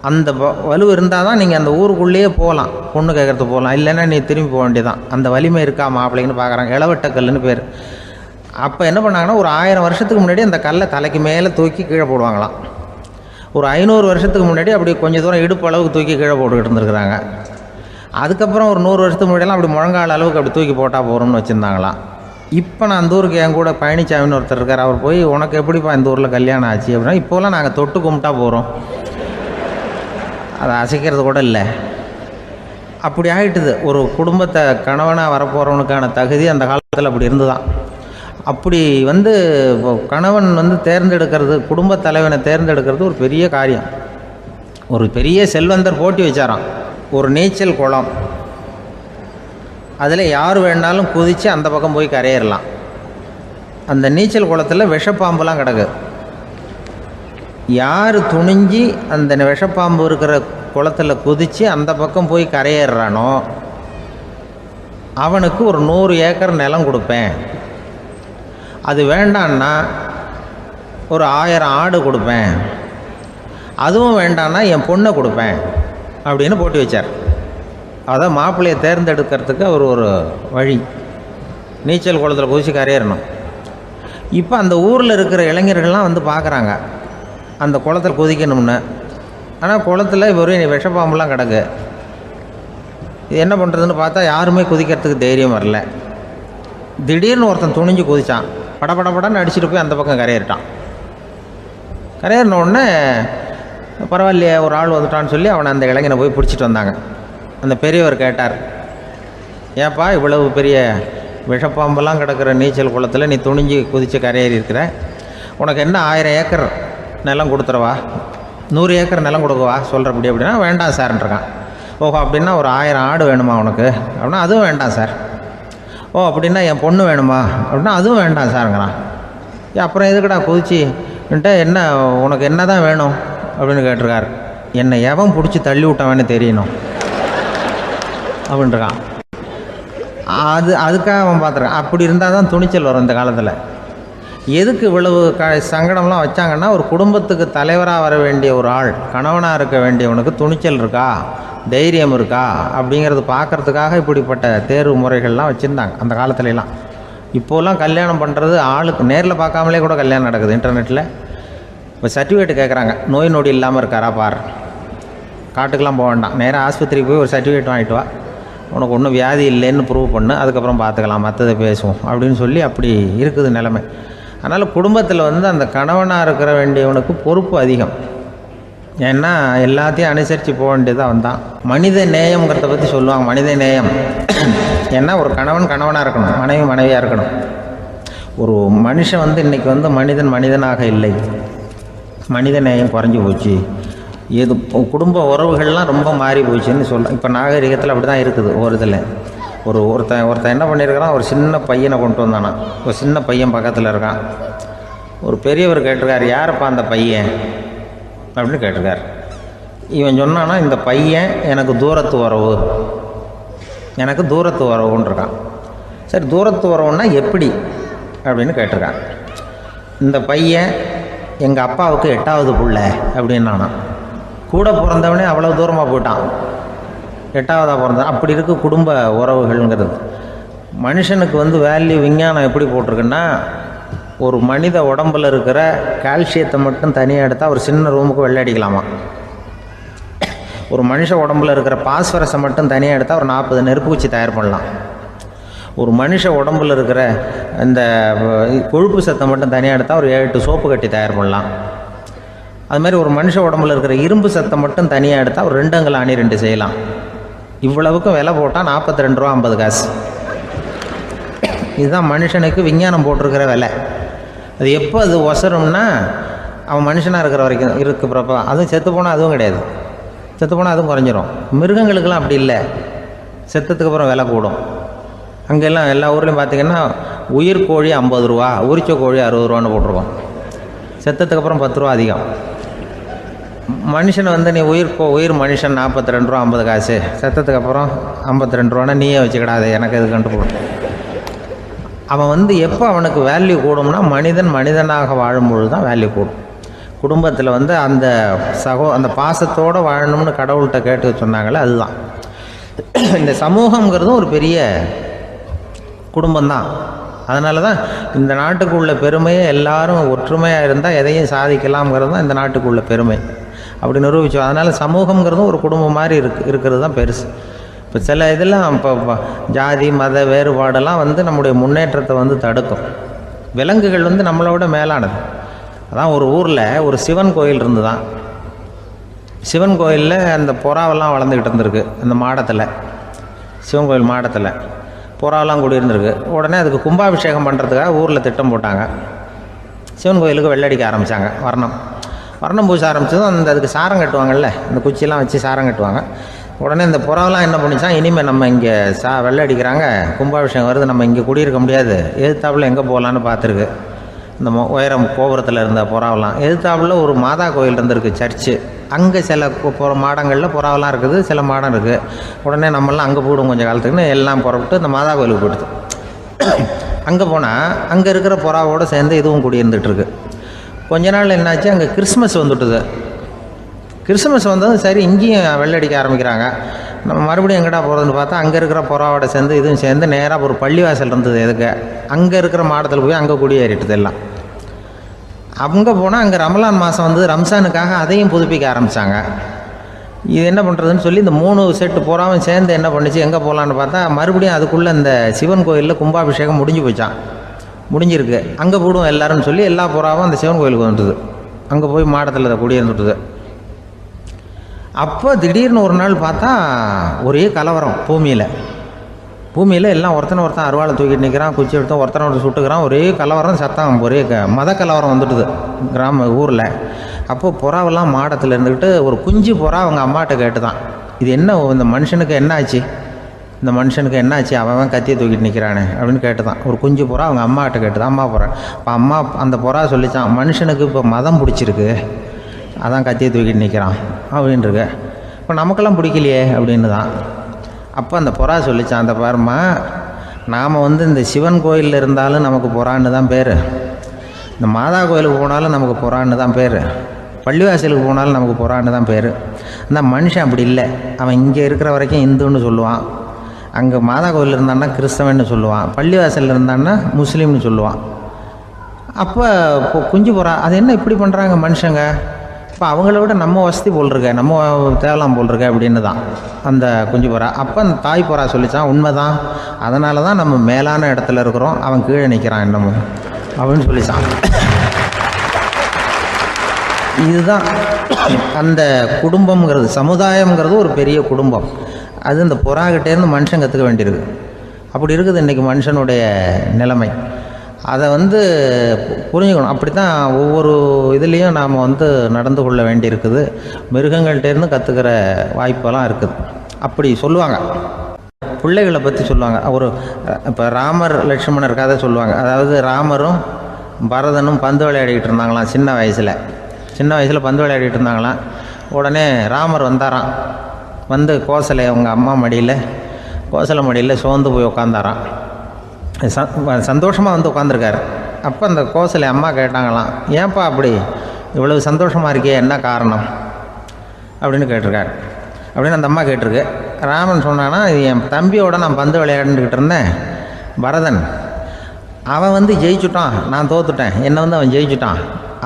B: அந்த வலு இருந்தால் தான் நீங்கள் அந்த ஊருக்குள்ளேயே போகலாம், பொண்ணு கேட்குறதுக்கு போகலாம். இல்லைன்னா நீ திரும்பி போக வேண்டியதான். அந்த வலிமை இருக்கா மாப்பிள்ளைன்னு பார்க்குறாங்க. இளவட்டக்கல்லுன்னு பேர். அப்போ என்ன பண்ணாங்கன்னா, ஒரு 1000 வருஷத்துக்கு முன்னாடி அந்த கல்லை தலைக்கு மேலே தூக்கி கீழே போடுவாங்களாம். ஒரு 500 வருஷத்துக்கு முன்னாடி அப்படி கொஞ்சம் தூரம் இடுப்பு அளவுக்கு தூக்கி கீழே போட்டுக்கிட்டு இருந்துருக்குறாங்க. அதுக்கப்புறம் ஒரு 100 வருஷத்துக்கு முன்னாடியெல்லாம் அப்படி முழங்கால் அளவுக்கு அப்படி தூக்கி போட்டால் போகிறோம்னு வச்சுருந்தாங்களாம். இப்போ நான் அந்த ஊருக்கு என் கூட பழனிசாமின்னு ஒருத்தர் இருக்கார். அவர் போய், உனக்கு எப்படிப்பா இந்த ஊரில் கல்யாணம் ஆச்சு அப்படின்னா, இப்போலாம் நாங்கள் தொட்டு கும்பிட்டா போகிறோம், அதை அசைக்கிறது கூட இல்லை. அப்படி ஆகிட்டுது. ஒரு குடும்பத்தை கணவனாக வரப்போகிறவனுக்கான தகுதி அந்த காலத்தில் அப்படி இருந்து தான். அப்படி கணவன் தேர்ந்தெடுக்கிறது, குடும்ப தலைவனை தேர்ந்தெடுக்கிறது ஒரு பெரிய காரியம். ஒரு பெரிய செல்வந்தர் போட்டி வச்சாராம். ஒரு நீச்சல் குளம், அதில் யார் வேணாலும் குதித்து அந்த பக்கம் போய் கரையேறலாம். அந்த நீச்சல் குளத்தில் விஷப்பாம்புலாம் கிடக்கு. யார் துணிஞ்சி அந்த விஷப்பாம்பு இருக்கிற குளத்தில் குதித்து அந்த பக்கம் போய் கரையேறானோ அவனுக்கு ஒரு 100 ஏக்கர் நிலம் கொடுப்பேன். அது வேண்டான்னா ஒரு 1000 ஆடு கொடுப்பேன். அதுவும் வேண்டான்னா என் பொண்ணை கொடுப்பேன் அப்படின்னு போட்டி வச்சார். அதான் மாப்பிள்ளையை தேர்ந்தெடுக்கிறதுக்கு அவர் ஒரு வழி, நீச்சல் குளத்தில் குதிச்சு கரையேறணும். இப்போ அந்த ஊரில் இருக்கிற இளைஞர்கள்லாம் பார்க்குறாங்க அந்த குளத்தில் குதிக்கணும்னு. ஆனால் குளத்தில் வெறும் விஷப்பாம்பெலாம் கிடக்கு. இது என்ன பண்ணுறதுன்னு பார்த்தா யாருமே குதிக்கிறதுக்கு தைரியம் வரல. திடீர்னு ஒருத்தன் துணிஞ்சு குதித்தான். படப்படப்படன்னு அடிச்சுட்டு போய் அந்த பக்கம் கரையேறிட்டான். கரையேறின உடனே பரவாயில்லையே ஒரு ஆள் வந்துட்டான்னு சொல்லி அவனை அந்த இளைஞனை போய் பிடிச்சிட்டு வந்தாங்க. அந்த பெரியவர் கேட்டார், ஏப்பா இவ்வளவு பெரிய விஷப்பாம்பெல்லாம் கிடக்கிற நீச்சல் குளத்தில் நீ துணிஞ்சு குதித்து கரையேறி இருக்கிற, உனக்கு என்ன 1000 ஏக்கர் நிலம் கொடுத்துறவா, 100 ஏக்கர் நிலம் கொடுக்கவா சொல்கிறபடி அப்படின்னா, வேண்டாம் சார்ன்றான். ஓஹோ அப்படின்னா ஒரு 1000 ஆடு வேணுமா உனக்கு அப்படின்னா, அதுவும் வேண்டாம் சார். ஓ அப்படின்னா என் பொண்ணு வேணுமா அப்படின்னா, அதுவும் வேண்டாம் சாருங்கிறான். அப்புறம் எதுக்குடா குதிச்சுன்ட்டு, என்ன உனக்கு என்ன தான் வேணும் அப்படின்னு கேட்டிருக்காரு. என்னை எவன் பிடிச்சி தள்ளி விட்டவன்னு தெரியணும் அப்படின்ட்டுருக்கான். அதுக்காக அவன் பார்த்துருக்கான். அப்படி இருந்தால் தான் துணிச்சல் வரும் இந்த காலத்தில். எதுக்கு இவ்வளவு சங்கடம்லாம் வச்சாங்கன்னா, ஒரு குடும்பத்துக்கு தலைவராக வர வேண்டிய ஒரு ஆள், கணவனாக இருக்க வேண்டியவனுக்கு துணிச்சல் இருக்கா, தைரியம் இருக்கா அப்படிங்கிறது பார்க்குறதுக்காக இப்படிப்பட்ட தேர்வு முறைகள்லாம் வச்சுருந்தாங்க அந்த காலத்துலலாம். இப்போலாம் கல்யாணம் பண்ணுறது ஆளுக்கு நேரில் பார்க்காமலே கூட கல்யாணம் நடக்குது இன்டர்நெட்டில். இப்போ சர்டிஃபிகேட் கேட்குறாங்க, நோய் நொடி இல்லாமல் இருக்காரா பார். காட்டுக்கெலாம் போக வேண்டாம், நேராக ஆஸ்பத்திரிக்கு போய் ஒரு சர்டிஃபிகேட் வாங்கிட்டு வா, உனக்கு ஒன்றும் வியாதி இல்லைன்னு ப்ரூவ் பண்ணு, அதுக்கப்புறம் பார்த்துக்கலாம், மற்றதை பேசுவோம் அப்படின்னு சொல்லி அப்படி இருக்குது நிலைமை. அதனால் குடும்பத்தில் வந்து அந்த கணவனாக இருக்கிற வேண்டியவனுக்கு பொறுப்பு அதிகம். ஏன்னா எல்லாத்தையும் அனுசரித்து போக வேண்டியதாக வந்தான். மனித நேயம்ங்கிறத பற்றி சொல்லுவாங்க. மனித நேயம் ஏன்னா ஒரு கணவன் கணவனாக இருக்கணும், மனைவி மனைவியாக இருக்கணும். ஒரு மனுஷன் வந்து இன்றைக்கி வந்து மனிதனாக இல்லை, மனித நேயம் குறைஞ்சி போச்சு. எது குடும்ப உறவுகள்லாம் ரொம்ப மாறி போச்சுன்னு சொல்லலாம். இப்போ நாகரிகத்தில் அப்படி தான் இருக்குது. ஒரு இதில் ஒருத்தன் என்ன பண்ணியிருக்கிறான், ஒரு சின்ன பையனை கொண்டு வந்தானா. ஒரு சின்ன பையன் பக்கத்தில் இருக்கான். ஒரு பெரியவர் கேட்டிருக்கார், யாரப்பா அந்த பையன் அப்படின்னு கேட்டிருக்கார். இவன் சொன்னான்னா, இந்த பையன் எனக்கு தூரத்து உறவுன்னு இருக்கான். சரி, தூரத்து உறவுன்னா எப்படி அப்படின்னு கேட்டிருக்கான். இந்த பையன் எங்கள் அப்பாவுக்கு 8வது பிள்ளை அப்படின்னானா. கூட பிறந்தவனே அவ்வளோ தூரமாக போயிட்டான், 8வதாக பிறந்தான். அப்படி இருக்க குடும்ப உறவுகள்ங்கிறது. மனுஷனுக்கு வந்து வேல்யூ விஞ்ஞானம் எப்படி போட்டிருக்குன்னா, ஒரு மனித உடம்பில் இருக்கிற கால்சியத்தை மட்டும் தனியாக எடுத்தால் ஒரு சின்ன ரூமுக்கு வெள்ளை அடிக்கலாமா. ஒரு மனுஷ உடம்பில் இருக்கிற பாஸ்பரஸை மட்டும் தனியாக எடுத்தால் ஒரு 40 நெருப்பு குச்சி தயார் பண்ணலாம். ஒரு மனுஷ உடம்பில் இருக்கிற இந்த கொழுப்பு சத்தை மட்டும் தனியாக எடுத்தால் ஒரு 7 சோப்பு கட்டி தயார் பண்ணலாம். அது மாதிரி ஒரு மனுஷ உடம்பில் இருக்கிற இரும்பு சத்தை மட்டும் தனியாக எடுத்தால் ஒரு 2 அங்குல ஆணி 2 செய்யலாம். இவ்வளவுக்கும் விலை போட்டால் 42 ரூபா 50 காசு. இதுதான் மனுஷனுக்கு விஞ்ஞானம் போட்டிருக்கிற விலை. அது எப்போ அது ஒசரும்னா, அவன் மனுஷனாக இருக்கிற வரைக்கும் இருக்கிறப்ப. அதுவும் செத்து போனால் அதுவும் கிடையாது, செத்து போனால் அதுவும் குறைஞ்சிரும். மிருகங்களுக்கெல்லாம் அப்படி இல்லை, செத்ததுக்கு அப்புறம் விலை கூடும். அங்கெல்லாம் எல்லா ஊர்லேயும் பார்த்திங்கன்னா உயிர் கோழி 50 ரூபா, உரிச்ச கோழி 60 ரூபான்னு போட்டிருக்கோம். செத்ததுக்கு அப்புறம் 10 ரூபா அதிகம். மனுஷனை வந்து நீ உயிர் மனுஷன் 42 ரூபா 50 காசு, செத்ததுக்கு அப்புறம் 52 ரூபான்னா நீயே வச்சுக்கிடாது, எனக்கு இது கண்டுபிடும். அவன் வந்து எப்போ அவனுக்கு வேல்யூ கூடும்னா, மனிதனாக வாழும்பொழுது தான் வேல்யூ கூடும். குடும்பத்தில் வந்து அந்த பாசத்தோடு வாழணும்னு கடவுள்கிட்ட கேட்டு சொன்னாங்களே, அதுதான். இந்த சமூகங்கிறதும் ஒரு பெரிய குடும்பம்தான். அதனால தான் இந்த நாட்டுக்கு உள்ள பெருமையை எல்லாரும் ஒற்றுமையாக இருந்தால் எதையும் சாதிக்கலாம்ங்கிறது தான் இந்த நாட்டுக்கு உள்ள பெருமை. அப்படி நிரூபித்தோம். அதனால் சமூகங்கிறதும் ஒரு குடும்பம் மாதிரி இருக்கிறது தான் பெருசு. இப்போ சில இதெல்லாம் இப்போ ஜாதி மத வேறுபாடெல்லாம் வந்து நம்முடைய முன்னேற்றத்தை வந்து தடுக்கும். விலங்குகள் வந்து நம்மளோட மேலானது. அதான் ஒரு ஊரில் ஒரு சிவன் கோயில் இருந்து தான். சிவன் கோயிலில் அந்த புறாவெல்லாம் வளர்ந்துக்கிட்டு இருந்திருக்கு. அந்த மாடத்தில், சிவன் கோயில் மாடத்தில் புறாவெல்லாம் கூடியிருந்திருக்கு. உடனே அதுக்கு கும்பாபிஷேகம் பண்ணுறதுக்காக ஊரில் திட்டம் போட்டாங்க. சிவன் கோயிலுக்கு வெள்ளடிக்க ஆரம்பித்தாங்க. வர்ணம் பூச ஆரம்பித்ததும் அதுக்கு சாரம் கட்டுவாங்கள்ல, அந்த குச்சியெல்லாம் வச்சு சாரம் கட்டுவாங்க. உடனே இந்த புறாவெல்லாம் என்ன பண்ணிச்சான், இனிமேல் நம்ம இங்கே வெள்ளை அடிக்கிறாங்க, கும்பாபிஷேகம் வருது, நம்ம இங்கே குடியிருக்க முடியாது, எதிர்த்தாப்புல எங்கே போகலான்னு பார்த்துருக்கு. இந்த உயரம் கோபுரத்தில் இருந்த புறாவெல்லாம் எதிர்த்தாப்புல ஒரு மாதா கோயில் இருந்திருக்கு, சர்ச்சு. அங்கே சில மாடங்களில் புறாவெல்லாம் இருக்குது, சில மாடம் இருக்குது. உடனே நம்மளாம் அங்கே போய்டும் கொஞ்சம் காலத்துக்குன்னு எல்லாம் புறப்பட்டு இந்த மாதா கோயிலுக்கு போயிடுது. அங்கே போனால் அங்கே இருக்கிற புறாவோடு சேர்ந்து இதுவும் குடியிருந்துகிட்ருக்கு. கொஞ்ச நாள் என்னாச்சு, அங்கே கிறிஸ்மஸ் வந்துட்டுது. கிறிஸ்மஸ் வந்ததும் சரி இங்கேயும் வெள்ளடிக்க ஆரம்பிக்கிறாங்க. நம்ம மறுபடியும் எங்கடா போகிறதுன்னு பார்த்தா அங்கே இருக்கிற புறாவோட சேர்ந்து இதுவும் சேர்ந்து நேராக ஒரு பள்ளிவாசல் இருந்தது. எதுக்கு அங்கே இருக்கிற மாடத்தில் போய் அங்கே குடியேறிட்டுது எல்லாம். அங்கே போனால் அங்கே ரமலான் மாதம் வந்து ரம்ஜானுக்காக அதையும் புதுப்பிக்க ஆரம்பித்தாங்க. இது என்ன பண்ணுறதுன்னு சொல்லி இந்த 3 செட்டு புறாவும் சேர்ந்து என்ன பண்ணிச்சு, எங்கே போகலான்னு பார்த்தா மறுபடியும் அதுக்குள்ளே இந்த சிவன் கோயிலில் கும்பாபிஷேகம் முடிஞ்சிருக்கு. அங்கே போடுவோம் எல்லாருன்னு சொல்லி எல்லா புறாவும் அந்த சிவன் கோயிலுக்கு வந்துட்டுது. அங்கே போய் மாடத்தில் அதை குடியிருந்துட்டுது. அப்போ திடீர்னு ஒரு நாள் பார்த்தா ஒரே கலவரம் பூமியில் எல்லாம் ஒருத்தன் அருவாளை தூக்கிட்டு நிற்கிறான், குச்சி எடுத்து ஒருத்தனை சுட்டுக்கிறான். ஒரே கலவரம், சத்தம், ஒரே மத கலவரம் வந்துட்டுது ஊரில். அப்போது புறாவெல்லாம் மாடத்தில் இருந்துக்கிட்டு ஒரு குஞ்சு புறா அவங்க அம்மாட்ட கேட்டு தான், இது என்ன, இந்த மனுஷனுக்கு என்ன ஆச்சு, அவன் கத்தியை தூக்கிட்டு நிற்கிறானே அப்படின்னு கேட்டு தான். ஒரு குஞ்சு புறா அவங்க அம்மாட்ட கேட்டு தான், அம்மா புறா. இப்போ அந்த புறா சொல்லிச்சான், மனுஷனுக்கு இப்போ மதம் பிடிச்சிருக்கு, அதான் கத்தியை தூக்கிட்டு நிற்கிறான் அப்படின்ட்டுருக்கு. இப்போ நமக்கெல்லாம் பிடிக்கலையே அப்படின்னு தான். அப்போ அந்த புறா சொல்லிச்சான், அந்த பாருமா, நாம் இந்த சிவன் கோயிலில் இருந்தாலும் நமக்கு புறான்னு தான் பேர், இந்த மாதா கோயிலுக்கு போனாலும் நமக்கு புறான்னு தான் பேர், பள்ளிவாசலுக்கு போனாலும் நமக்கு புறான்னு தான் பேர். அந்த மனுஷன் அப்படி இல்லை. அவன் இங்கே இருக்கிற வரைக்கும் இந்துன்னு சொல்லுவான், அங்கே மாதா கோயில் இருந்தான்னா கிறிஸ்தவன்னு சொல்லுவான், பள்ளிவாசலில் இருந்தான்னா முஸ்லீம்னு சொல்லுவான். அப்போ குஞ்சு புறா அது என்ன இப்படி பண்ணுறாங்க மனுஷங்க, இப்போ அவங்கள விட நம்ம வசதி போல் இருக்க, நம்ம தேவலாம் போல் இருக்க அப்படின்னு தான் அந்த குஞ்சு புறா. அப்போ அந்த தாய் புறா சொல்லிச்சான், உண்மை தான், அதனால தான் நம்ம மேலான இடத்துல இருக்கிறோம், அவன் கீழே நிற்கிறான் என்னமோ அப்படின்னு சொல்லிச்சான். இதுதான் அந்த குடும்பம்ங்கிறது, சமுதாயம்ங்கிறது ஒரு பெரிய குடும்பம். அது இந்த புறாக்கிட்டேருந்து மனுஷன் கற்றுக்க வேண்டியிருக்கு. அப்படி இருக்குது இன்றைக்கி மனுஷனுடைய நிலைமை. அதை புரிஞ்சுக்கணும். அப்படி தான் ஒவ்வொரு இதுலேயும் நாம் நடந்து கொள்ள வேண்டியிருக்குது. மிருகங்கள்டேருந்து கற்றுக்கிற வாய்ப்பெல்லாம் இருக்குது. அப்படி சொல்லுவாங்க, பிள்ளைகளை பற்றி சொல்லுவாங்க. இப்போ ராமர் லட்சுமணர் கதை சொல்லுவாங்க. அதாவது ராமரும் பரதனும் பந்து விளையாடிக்கிட்டு இருந்தாங்களாம் சின்ன வயசில் பந்து விளையாடிட்டு இருந்தாங்களாம். உடனே ராமர் வந்தாராம், கோசலை அவங்க அம்மா மடியில், கோசலை மடியில் சோர்ந்து போய் உட்காந்தாராம். சந்தோஷமாக உட்காந்துருக்காரு. அப்போ அந்த கோசலை அம்மா கேட்டாங்களாம், ஏன்ப்பா அப்படி இவ்வளவு சந்தோஷமாக இருக்கே, என்ன காரணம் அப்படின்னு கேட்டிருக்காரு. அப்படின்னு அந்த அம்மா கேட்டிருக்கு. ராமன் சொன்னான்னா, இது என் தம்பியோட நான் பந்து விளையாண்டுக்கிட்டு இருந்தேன், பரதன் அவன் ஜெயிச்சுட்டான், நான் தோத்துட்டேன், என்னை அவன் ஜெயிச்சுட்டான்,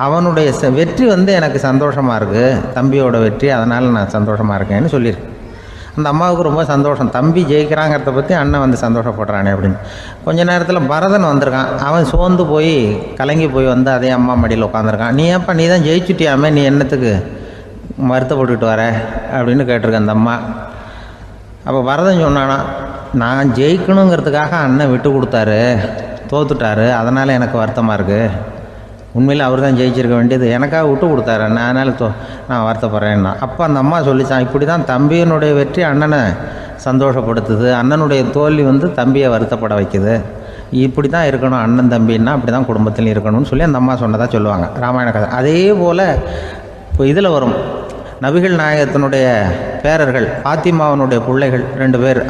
B: அவனுடைய வெற்றி எனக்கு சந்தோஷமாக இருக்குது, தம்பியோட வெற்றி, அதனால் நான் சந்தோஷமாக இருக்கேன்னு சொல்லியிருக்கு. அந்த அம்மாவுக்கு ரொம்ப சந்தோஷம், தம்பி ஜெயிக்கிறாங்கிறத பற்றி அண்ணன் சந்தோஷப்படுறானே அப்படின்னு. கொஞ்ச நேரத்தில் பரதன் வந்திருக்கான். அவன் சோர்ந்து போய் கலங்கி போய் அதே அம்மா மடியில் உட்காந்துருக்கான். நீ தான் ஜெயிச்சுட்டியாமே, நீ என்னத்துக்கு வருத்தப்பட்டுக்கிட்டு வர அப்படின்னு கேட்டிருக்க அந்த அம்மா. அப்போ பரதன் சொன்னானா, நான் ஜெயிக்கணுங்கிறதுக்காக அண்ணன் விட்டு கொடுத்தாரு, தோத்துட்டாரு, அதனால் எனக்கு வருத்தமாக இருக்குது, உண்மையில் அவர் தான் ஜெயிச்சிருக்க வேண்டியது, எனக்காக விட்டு கொடுத்தாரு அண்ணன், அதனால் நான் வருத்தப்படுறேன்னா. அப்போ அந்த அம்மா சொல்லிச்சான், இப்படி தான் தம்பியினுடைய வெற்றி அண்ணனை சந்தோஷப்படுத்துது, அண்ணனுடைய தோல்வி தம்பியை வருத்தப்பட வைக்குது, இப்படி தான் இருக்கணும் அண்ணன் தம்பின்னா, அப்படி தான் குடும்பத்தில் இருக்கணும்னு சொல்லி அந்த அம்மா சொன்னதாக சொல்லுவாங்க ராமாயண கதை. அதே போல் இப்போ இதில் வரும், நபிகள் நாயகத்தினுடைய பேரர்கள் பாத்திமாவனுடைய பிள்ளைகள் 2 பேர்,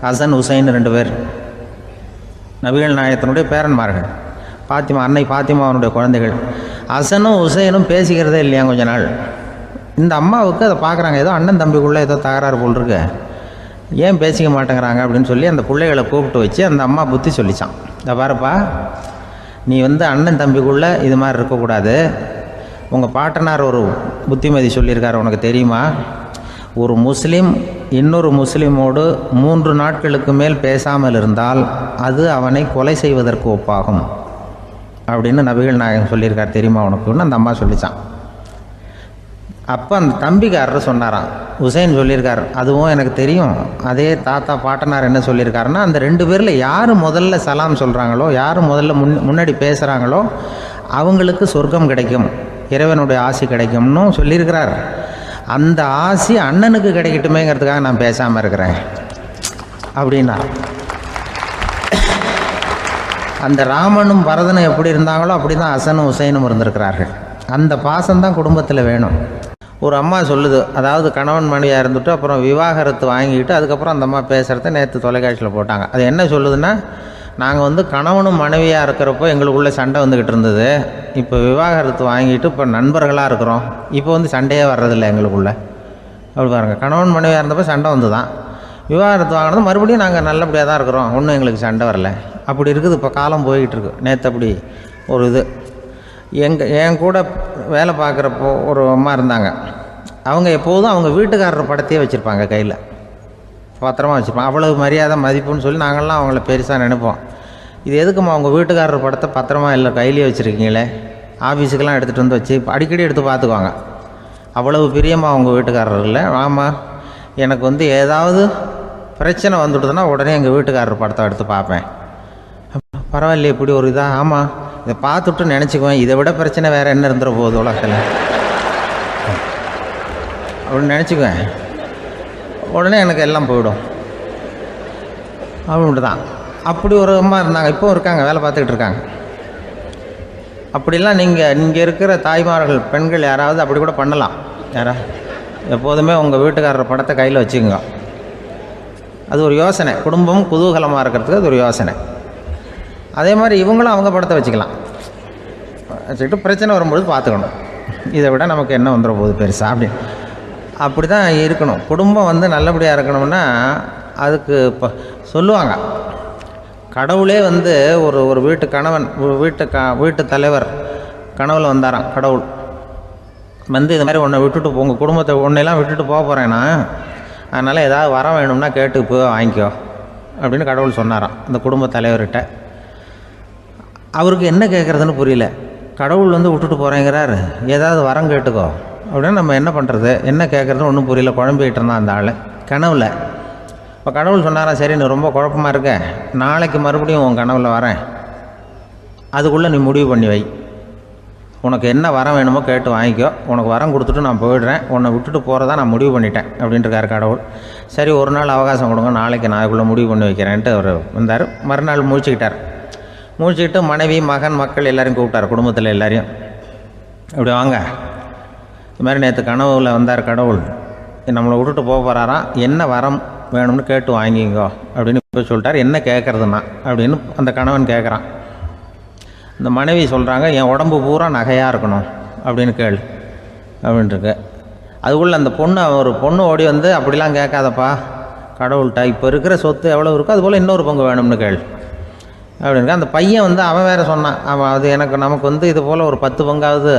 B: ஹசன் ஹுசைன் 2 பேர் நபிகள் நாயகத்தினுடைய பேரன்மார்கள். அன்னை பாத்திமாவனுடைய குழந்தைகள். ஹசனும் ஹுசைனும் பேசிக்கிறதே இல்லையா கொஞ்ச நாள். இந்த அம்மாவுக்கு அதை பார்க்குறாங்க, ஏதோ அண்ணன் தம்பிக்குள்ளே ஏதோ தகராறு போல் இருக்கு, ஏன் பேசிக்க மாட்டேங்கிறாங்க அப்படின்னு சொல்லி அந்த பிள்ளைகளை கூப்பிட்டு வச்சு அந்த அம்மா புத்தி சொல்லிச்சான். இந்த பாருப்பா, நீ அண்ணன் தம்பிக்குள்ளே இது மாதிரி இருக்கக்கூடாது, உங்கள் பாட்டனார் ஒரு புத்திமதி சொல்லியிருக்காரு, உனக்கு தெரியுமா, ஒரு முஸ்லீம் இன்னொரு முஸ்லீமோடு 3 நாட்களுக்கு மேல் பேசாமல் இருந்தால் அது அவனை கொலை செய்வதற்கு ஒப்பாகும் அப்படின்னு நபிகள் நாயகம் சொல்லியிருக்கார், தெரியுமா உனக்குன்னு அந்த அம்மா சொல்லிச்சான். அப்போ அந்த தம்பிக்காரர் சொன்னாராம், ஹுசைன் சொல்லியிருக்கார், அதுவும் எனக்கு தெரியும், அதே தாத்தா பாட்டனார் என்ன சொல்லியிருக்காருன்னா, அந்த 2 பேரில் யார் முதல்ல சலாம் சொல்கிறாங்களோ, யார் முதல்ல முன்னாடி பேசுகிறாங்களோ அவங்களுக்கு சொர்க்கம் கிடைக்கும், இறைவனுடைய ஆசி கிடைக்கும்னு சொல்லியிருக்கிறார். அந்த ஆசி அண்ணனுக்கு கிடைக்கட்டுமேங்கிறதுக்காக நான் பேசாமல் இருக்கிறேன் அப்படின்னா. அந்த ராமனும் பரதனும் எப்படி இருந்தாங்களோ அப்படி தான் ஹசனும் ஹுசைனும் இருந்திருக்கிறார்கள். அந்த பாசம்தான் குடும்பத்தில் வேணும். ஒரு அம்மா சொல்லுது, அதாவது கணவன் மனைவியாக இருந்துட்டு அப்புறம் விவாகரத்து வாங்கிட்டு அதுக்கப்புறம் அந்த அம்மா பேசுகிறத நேற்று தொலைக்காட்சியில் போட்டாங்க. அது என்ன சொல்லுதுன்னா, நாங்கள் கணவனும் மனைவியாக இருக்கிறப்போ எங்களுக்குள்ளே சண்டை வந்துக்கிட்டு இருந்தது, இப்போ விவாகரத்து வாங்கிட்டு இப்போ நண்பர்களாக இருக்கிறோம், இப்போ சண்டையே வர்றதில்லை எங்களுக்குள்ளே. அப்படி பாருங்கள், கணவன் மனைவியாக இருந்தப்போ சண்டை வந்து தான், விவாகரத்து வாங்கினது மறுபடியும் நாங்கள் நல்லபடியாக தான் இருக்கிறோம், ஒன்றும் எங்களுக்கு சண்டை வரல. அப்படி இருக்குது இப்போ காலம் போய்கிட்டுருக்கு. நேற்று அப்படி ஒரு இது என் கூட வேலை பார்க்குறப்போ ஒரு அம்மா இருந்தாங்க. அவங்க எப்போதும் அவங்க வீட்டுக்காரர் படத்தையே வச்சுருப்பாங்க, கையில் பத்திரமா வச்சுருப்பாங்க. அவ்வளவு மரியாதை மதிப்புன்னு சொல்லி நாங்கள்லாம் அவங்கள பெருசாக நினைப்போம். இது எதுக்குமா அவங்க வீட்டுக்காரர் படத்தை பத்திரமா இல்லை கையிலேயே வச்சுருக்கீங்களே, ஆஃபீஸுக்கெல்லாம் எடுத்துகிட்டு வச்சு அடிக்கடி எடுத்து பார்த்துக்குவாங்க. அவ்வளவு பிரியமாக அவங்க வீட்டுக்காரர் இல்லை. ஆமாம், எனக்கு ஏதாவது பிரச்சனை வந்துவிடுதுன்னா உடனே எங்கள் வீட்டுக்காரர் படத்தை எடுத்து பார்ப்பேன். பரவாயில்ல, இப்படி ஒரு இதாக, ஆமாம் இதை பார்த்துட்டு நினச்சிக்குவேன், இதை விட பிரச்சனை வேறு என்ன இருந்துட போகுது உலகத்தில் அப்படின்னு நினச்சிக்குவேன். உடனே எனக்கு எல்லாம் போயிடும் அப்படின்ட்டு தான். அப்படி ஒரு அம்மா இருந்தாங்க, இப்போவும் இருக்காங்க, வேலை பார்த்துக்கிட்டு இருக்காங்க. அப்படிலாம் இங்கே இருக்கிற தாய்மார்கள் பெண்கள் யாராவது அப்படி கூட பண்ணலாம். எப்போதுமே உங்கள் வீட்டுக்காரர் படத்தை கையில் வச்சுக்கோங்க. அது ஒரு யோசனை, குடும்பம் குதூகலமாக இருக்கிறதுக்கு அது ஒரு யோசனை. அதே மாதிரி இவங்களும் அவங்க படத்தை வச்சுக்கலாம். வச்சுக்கிட்டு பிரச்சனை வரும்பொழுது பார்த்துக்கணும், இதை விட நமக்கு என்ன வந்துட போகுது பெருசாக அப்படின்னு. அப்படி தான் இருக்கணும். குடும்பம் நல்லபடியாக இருக்கணும்னா அதுக்கு இப்போ சொல்லுவாங்க, கடவுளே ஒரு வீட்டு கணவன் வீட்டு தலைவர் கனவுல வந்தாராம். கடவுள் இது மாதிரி உன்னை விட்டுட்டு உங்கள் குடும்பத்தை உன்னையெல்லாம் விட்டுட்டு போக போகிறேன்னா, அதனால் ஏதாவது வரம் வேணும்னா கேட்டு போய் வாங்கிக்கோ அப்படின்னு கடவுள் சொன்னாராம் அந்த குடும்ப தலைவர்கிட்ட. அவருக்கு என்ன கேட்குறதுன்னு புரியல. கடவுள் விட்டுட்டு போகிறேங்கிறார், ஏதாவது வரம் கேட்டுக்கோ அப்படின்னு. நம்ம என்ன பண்ணுறது, என்ன கேட்குறதுன்னு ஒன்றும் புரியல. குழம்பிக்கிட்டு இருந்தான் அந்த ஆள் கனவில். இப்போ கடவுள் சொன்னாராம், சரி நீ ரொம்ப குழப்பமாக இருக்க, நாளைக்கு மறுபடியும் உன் கனவில் வரேன், அதுக்குள்ளே நீ முடிவு பண்ணி வை, உனக்கு என்ன வரம் வேணுமோ கேட்டு வாங்கிக்கோ, உனக்கு வரம் கொடுத்துட்டு நான் போயிடுறேன், உன்னை விட்டுட்டு போகிறதா நான் முடிவு பண்ணிட்டேன் அப்படின்ட்டுருக்காரு கடவுள். சரி ஒரு நாள் அவகாசம் கொடுங்க, நாளைக்கு நான் அதுக்குள்ளே முடிவு பண்ணி வைக்கிறேன்ட்டு அவர் வந்தார். மறுநாள் முழிச்சுக்கிட்டு மனைவி மகன் மக்கள் எல்லோரையும் கூப்பிட்டார், குடும்பத்தில் எல்லாரையும். இப்படி வாங்க, இது மாதிரி நேற்று கனவுல வந்தார் கடவுள், நம்மளை விட்டுட்டு போக போகிறாராம், என்ன வரம் வேணும்னு கேட்டு வாங்கிங்கோ அப்படின்னு போய் சொல்லிட்டார். என்ன கேட்குறதுன்னா அப்படின்னு அந்த கணவன் கேட்குறான். இந்த மனைவி சொல்கிறாங்க, என் உடம்பு பூரா நகையாக இருக்கணும் அப்படின்னு கேளு அப்படின்ட்டுருக்கு. அதுக்குள்ளே அந்த ஒரு பொண்ணு ஓடி அப்படிலாம் கேட்காதப்பா கடவுள்கிட்ட, இப்போ இருக்கிற சொத்து எவ்வளோ இருக்கோ அதுபோல் இன்னொரு பங்கு வேணும்னு கேளு அப்படின்னு. அந்த பையன் அவன் வேறு சொன்னான், அவன் அது நமக்கு இது போல் ஒரு 10 பங்காவது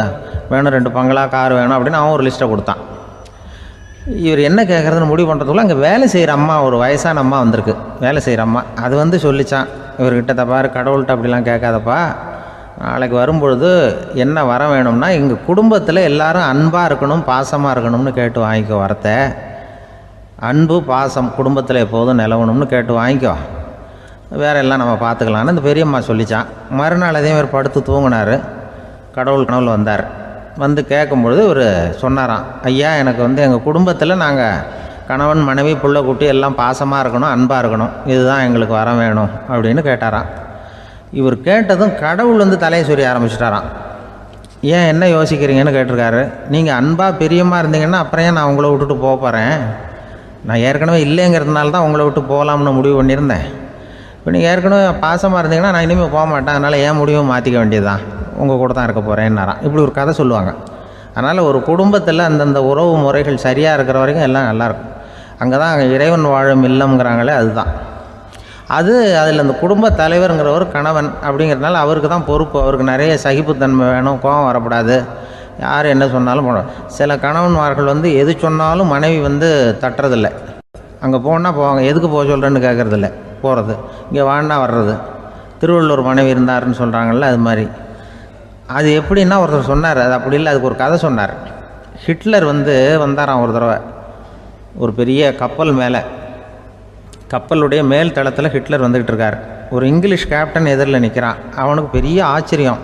B: வேணும், 2 பங்களா கார் வேணும் அப்படின்னு அவன் ஒரு லிஸ்ட்டை கொடுத்தான். இவர் என்ன கேட்குறதுன்னு முடிவு பண்ணுறதுக்குள்ள அங்கே வேலை செய்கிற அம்மா, ஒரு வயசான அம்மா வந்திருக்கு, வேலை செய்கிற அம்மா. அது சொல்லிச்சான் இவர்கிட்ட, தப்பாரு கடவுள்கிட்ட அப்படிலாம் கேட்காதப்பா, நாளைக்கு வரும்பொழுது என்ன வர வேணும்னா எங்கள் குடும்பத்தில் எல்லோரும் அன்பாக இருக்கணும், பாசமாக இருக்கணும்னு கேட்டு வாங்கிக்கோ வரத்தை. அன்பு பாசம் குடும்பத்தில் எப்போதும் நிலவணும்னு கேட்டு வாங்கிக்கோ, வேற எல்லாம் நம்ம பார்த்துக்கலான்னு அந்த பெரியம்மா சொல்லிச்சான். மறுநாள் அதே மாதிரி படுத்து தூங்கினார். கடவுள் கனவுல வந்தார். கேட்கும்பொழுது இவர் சொன்னாராம், ஐயா எனக்கு எங்கள் குடும்பத்தில் நாங்கள் கணவன் மனைவி புள்ள குட்டி எல்லாம் பாசமாக இருக்கணும், அன்பாக இருக்கணும், இதுதான் எங்களுக்கு வர வேணும் அப்படின்னு கேட்டாராம். இவர் கேட்டதும் கடவுள் தலையை சொரிய ஆரம்பிச்சிட்டாராம். ஏன் என்ன யோசிக்கிறீங்கன்னு கேட்டிருக்காரு. நீங்கள் அன்பாக பிரியமாக இருந்தீங்கன்னா அப்புறம் ஏன் நான் உங்களை விட்டுட்டு போக போகிறேன், நான் ஏற்கனவே இல்லைங்கிறதுனால தான் உங்களை விட்டு போகலாம்னு முடிவு பண்ணியிருந்தேன். இப்போ நீங்கள் ஏற்கனவே பாசமாக இருந்தீங்கன்னா நான் இனிமேல் போக மாட்டேன், அதனால் ஏன் முடிவும் மாற்றிக்க வேண்டியது தான், உங்கள் கூட தான் இருக்க போகிறேன்னாராம். இப்படி ஒரு கதை சொல்லுவாங்க. அதனால் ஒரு குடும்பத்தில் அந்தந்த உறவு முறைகள் சரியாக இருக்கிற வரைக்கும் எல்லாம் நல்லாயிருக்கும். அங்கே தான் இறைவன் வாழும் இல்லம்ங்கிறாங்களே, அதுதான் அதில் அந்த குடும்ப தலைவருங்கிறவர் கணவன் அப்படிங்கிறதுனால அவருக்கு தான் பொறுப்பு. அவருக்கு நிறைய சகிப்புத்தன்மை வேணும், கோபம் வரக்கூடாது, யார் என்ன சொன்னாலும் போகணும். சில கணவன்மார்கள் எது சொன்னாலும் மனைவி தட்டுறதில்லை. அங்கே போனால் போவாங்க, எதுக்கு போக சொல்கிறேன்னு கேட்குறதில்ல, போகிறது, இங்கே வான்னா வர்றது. திருவள்ளூர் மனைவி இருந்தாருன்னு சொல்கிறாங்கல்ல, அது மாதிரி. அது எப்படின்னா ஒருத்தர் சொன்னார், அது அப்படி இல்லை, அதுக்கு ஒரு கதை சொன்னார். ஹிட்லர் வந்தாராம் ஒரு தடவை, ஒரு பெரிய கப்பல் மேலே, கப்பலுடைய மேல் தளத்தில் ஹிட்லர் வந்துக்கிட்டு இருக்கார். ஒரு இங்கிலீஷ் கேப்டன் எதிரில் நிற்கிறான். அவனுக்கு பெரிய ஆச்சரியம்,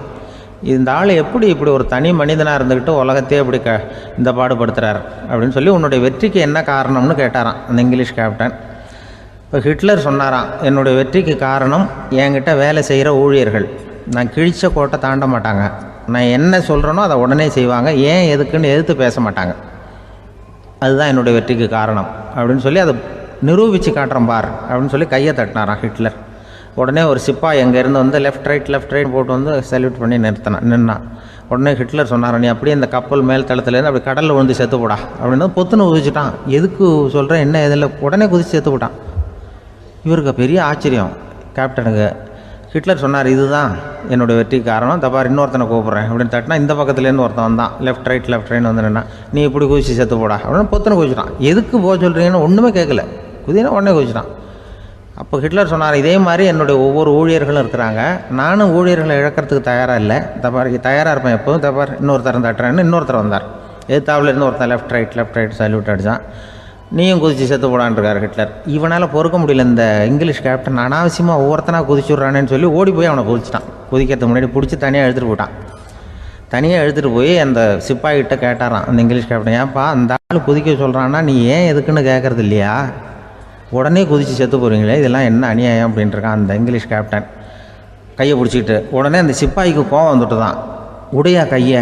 B: இந்த ஆள் எப்படி இப்படி ஒரு தனி மனிதனாக இருந்துக்கிட்டு உலகத்தையே இப்படி இந்த பாடுபடுத்துகிறார் அப்படின்னு சொல்லி, உன்னுடைய வெற்றிக்கு என்ன காரணம்னு கேட்டாராம் அந்த இங்கிலீஷ் கேப்டன். இப்போ ஹிட்லர் சொன்னாராம், என்னுடைய வெற்றிக்கு காரணம் என்கிட்ட வேலை செய்கிற ஊழியர்கள், நான் கிழிச்ச கோட்டை தாண்ட மாட்டாங்க, நான் என்ன சொல்கிறேனோ அதை உடனே செய்வாங்க, ஏன் எதுக்குன்னு எதிர்த்து பேச மாட்டாங்க, அதுதான் என்னுடைய வெற்றிக்கு காரணம் அப்படின்னு சொல்லி அதை நிரூபித்து காட்டுறேன் பார் அப்படின்னு சொல்லி கையை தட்டினாராம் ஹிட்லர். உடனே ஒரு சிப்பாய் எங்கேருந்து லெஃப்ட் ரைட் போட்டு சல்யூட் பண்ணி நின்னான். உடனே ஹிட்லர் சொன்னாரான், நீ அப்படியே இந்த கப்பல் மேல் தளத்துலேருந்து அப்படி கடலில் விழுந்து செத்து போடா அப்படின்னு பொத்துன்னு குதிச்சுட்டான். எதுக்கு சொல்கிறேன் என்ன இதில், உடனே குதிச்சு செத்து போட்டான். இவருக்கு பெரிய ஆச்சரியம் கேப்டனுக்கு. ஹிட்லர் சொன்னார், இதுதான் என்னுடைய வெற்றிக்கு காரணம், தப்பார் இன்னொருத்தனை கூப்பிட்றேன் அப்படின்னு தட்டினா இந்த பக்கத்துலேருந்து ஒருத்தன் வந்தான், லெஃப்ட் ரைட் நின்னா, நீ இப்படி குதிச்சு செத்து போடா அப்படின்னு பொத்துன்னு குதிச்சுட்டான். எதுக்கு போக சொல்கிறீங்கன்னு ஒன்றுமே கேட்கல, குதினா உடனே குதிச்சுட்டான். அப்போ ஹிட்லர் சொன்னார், இதே மாதிரி என்னுடைய ஒவ்வொரு ஊழியர்களும் இருக்கிறாங்க, நானும் ஊழியர்களை இழக்கிறதுக்கு தயாராக இல்லை, தப்பார் தயாராக இருப்பேன் எப்போதும், தப்பார் இன்னொருத்தரம் தட்டுறேன்னு இன்னொருத்தர் வந்தார். எதிர்த்தாப்புலேருந்து ஒருத்தன் லெஃப்ட் ரைட் சல்யூட் அடித்தான். நீயும் குதிச்சு செத்து போடான்ருக்கார் ஹிட்லர். இவனால் பொறுக்க முடியல, இந்த இங்கிலீஷ் கேப்டன் அனாவசியமாக ஒவ்வொருத்தனாக குதிச்சுட்றானேன்னு சொல்லி ஓடி போய் அவனை குதிச்சிட்டான். குதிக்கிறதுக்கு முன்னாடி பிடிச்சி தனியாக எடுத்துகிட்டு போட்டான். தனியாக எடுத்துகிட்டு போய் அந்த சிப்பாய்கிட்ட கேட்டாரான் அந்த இங்கிலீஷ் கேப்டன், ஏன்ப்பா அந்த ஆள் குதிக்க சொல்கிறான்னா நீ ஏன் எதுக்குன்னு கேட்குறது இல்லையா, உடனே குதித்து செத்து போகிறீங்களே, இதெல்லாம் என்ன அநியாயம் அப்படின்ட்டுருக்கான் அந்த இங்கிலீஷ் கேப்டன் கையை பிடிச்சிக்கிட்டு. உடனே அந்த சிப்பாய்க்கு கோவம் வந்துட்டு தான், உடையா கையை,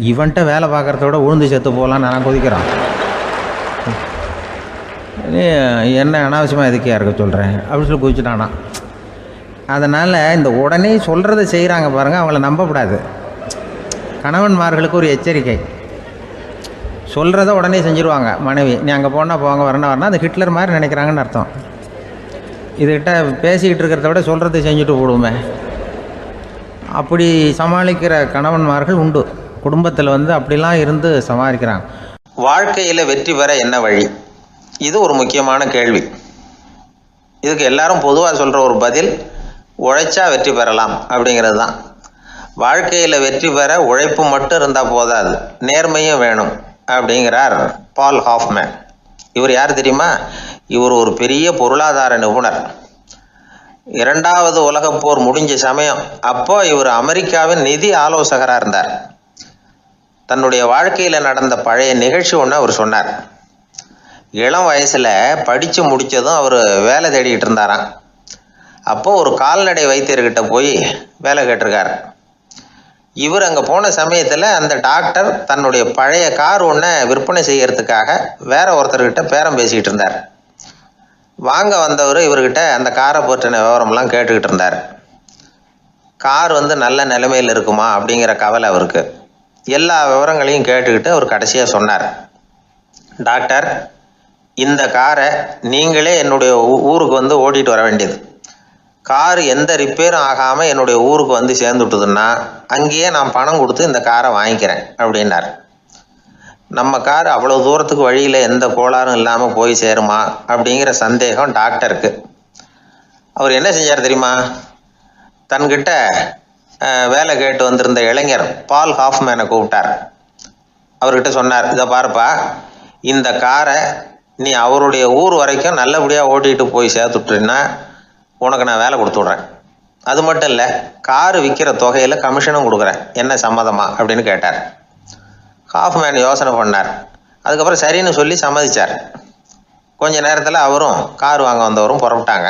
B: இவன்ட்ட வேலை பார்க்குறத விட உழுந்து செத்து போகலான்னு நான் கொதிக்கிறான். என்ன அனாவசியமாக எதுக்கே இருக்க சொல்கிறேன் அப்படின்னு சொல்லி குதிச்சுட்டானா. அதனால் இந்த உடனே சொல்கிறத செய்கிறாங்க பாருங்கள், அவங்கள நம்பக்கூடாது. கணவன்மார்களுக்கு ஒரு எச்சரிக்கை. சொல்கிறத உடனே செஞ்சுருவாங்க மனைவி. நீ அங்கே போனால் போங்க, வரணும் அது ஹிட்லர் மாதிரி நினைக்கிறாங்கன்னு அர்த்தம். இதுகிட்ட பேசிக்கிட்டு இருக்கிறத விட சொல்கிறத செஞ்சுட்டு போடுவோமே. அப்படி சமாளிக்கிற கணவன்மார்கள் உண்டு. குடும்பத்தில் அப்படிலாம் இருந்து சமாளிக்கிறாங்க.
A: வாழ்க்கையில் வெற்றி பெற என்ன வழி? இது ஒரு முக்கியமான கேள்வி. இதுக்கு எல்லாரும் பொதுவாக சொல்கிற ஒரு பதில், உழைச்சா வெற்றி பெறலாம் அப்படிங்கிறது தான். வாழ்க்கையில் வெற்றி பெற உழைப்பு மட்டும் இருந்தால் போதாது, நேர்மையும் வேணும் அப்படிங்கிறார் பால் ஹாஃப்மேன். இவர் யார் தெரியுமா? இவர் ஒரு பெரிய பொருளாதார நிபுணர். 2வது உலகப் போர் முடிஞ்ச சமயம் அப்போ இவர் அமெரிக்காவின் நிதி ஆலோசகராக இருந்தார். தன்னுடைய வாழ்க்கையில் நடந்த பழைய நிகழ்ச்சி ஒன்று அவர் சொன்னார். இளம் வயசில் படித்து முடித்ததும் அவர் வேலை தேடிக்கிட்டு இருந்தாராம். அப்போது ஒரு கால்நடை வைத்தியர்கிட்ட போய் வேலை கேட்டிருக்கார். இவர் அங்கே போன சமயத்தில் அந்த டாக்டர் தன்னுடைய பழைய கார் ஒன்றை விற்பனை செய்யறதுக்காக வேற ஒருத்தர்கிட்ட பேரம் பேசிக்கிட்டு இருந்தார். வாங்க வந்தவர் இவர்கிட்ட அந்த காரை பற்றின விவரம்லாம் கேட்டுக்கிட்டு இருந்தார். கார் நல்ல நிலைமையில் இருக்குமா அப்படிங்கிற கவலை அவருக்கு. எல்லா விவரங்களையும் கேட்டுக்கிட்டு அவர் கடைசியாக சொன்னார், டாக்டர், இந்த காரை நீங்களே என்னுடைய ஊருக்கு ஓட்டிகிட்டு வர வேண்டியது. கார் எந்த ரிப்பேரும் ஆகாமல் என்னுடைய ஊருக்கு சேர்ந்துட்டுதுன்னா அங்கேயே நான் பணம் கொடுத்து இந்த காரை வாங்கிக்கிறேன் அப்படின்னார். நம்ம கார் அவ்வளோ தூரத்துக்கு வழியில் எந்த கோளாறும் இல்லாமல் போய் சேருமா அப்படிங்கிற சந்தேகம் டாக்டருக்கு. அவர் என்ன செஞ்சார் தெரியுமா? தன்கிட்ட வேலை கேட்டு வந்திருந்த இளைஞர் பால் ஹாஃப்மேனை கூப்பிட்டார். அவர்கிட்ட சொன்னார், இதை பாருப்பா, இந்த காரை நீ அவருடைய ஊர் வரைக்கும் நல்லபடியாக ஓட்டிகிட்டு போய் சேர்த்துட்டீன்னா உனக்கு நான் வேலை கொடுத்து விட்றேன். அது மட்டும் இல்லை, காரு விற்கிற தொகையில் கமிஷனும் கொடுக்குறேன், என்ன சம்மதமா அப்படின்னு கேட்டார். ஹாஃப்மேன் யோசனை பண்ணார். அதுக்கப்புறம் சரின்னு சொல்லி சம்மதிச்சார். கொஞ்ச நேரத்தில் அவரும் கார் வாங்க வந்தவரும் புறப்பட்டாங்க.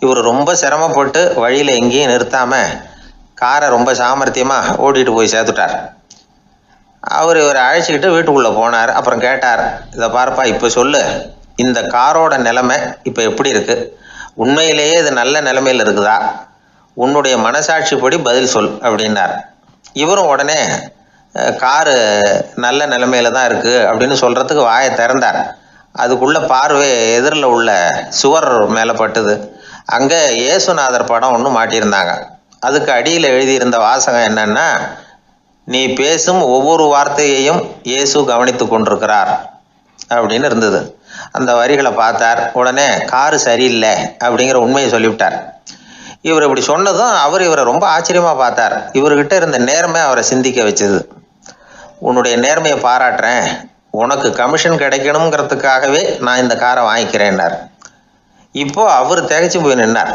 A: இவர் ரொம்ப சிரமப்பட்டு வழியில் எங்கேயும் நிறுத்தாமல் காரை ரொம்ப சாமர்த்தியமாக ஓட்டிகிட்டு போய் சேர்த்துட்டார். இவரை அழைச்சிக்கிட்டு வீட்டுக்குள்ளே போனார். அப்புறம் கேட்டார், இதை பாருப்பா, இப்போ சொல்லு, இந்த காரோட நிலைமை இப்போ எப்படி இருக்குது? உண்மையிலேயே இது நல்ல நிலைமையில் இருக்குதா? உன்னுடைய மனசாட்சிப்படி பதில் சொல் அப்படின்னார். இவரும் உடனே காரு நல்ல நிலைமையில தான் இருக்குது அப்படின்னு சொல்கிறதுக்கு வாயை திறந்தார். அதுக்குள்ளே பார்வை எதிரில் உள்ள சுவர் மேலே பட்டுது. அங்கே இயேசுநாதர் படம் ஒன்று மாட்டியிருந்தாங்க. அதுக்கு அடியில் எழுதியிருந்த வாசகம் என்னன்னா, நீ பேசும் ஒவ்வொரு வார்த்தையையும் இயேசு கவனித்து கொண்டிருக்கிறார் அப்படின்னு இருந்தது. அந்த வரிகளை பார்த்தார். உடனே காரு சரியில்லை அப்படிங்கிற உண்மையை சொல்லிவிட்டார். இவர் இப்படி சொன்னதும் இவரை ரொம்ப ஆச்சரியமாக பார்த்தார். இவர்கிட்ட இருந்த நேர்மை அவரை சிந்திக்க வச்சது. உன்னுடைய நேர்மையை பாராட்டுறேன், உனக்கு கமிஷன் கிடைக்கணுங்கிறதுக்காகவே நான் இந்த காரை வாங்கிக்கிறேன்னார். இப்போ அவர் திகைச்சு போய் நின்னார்.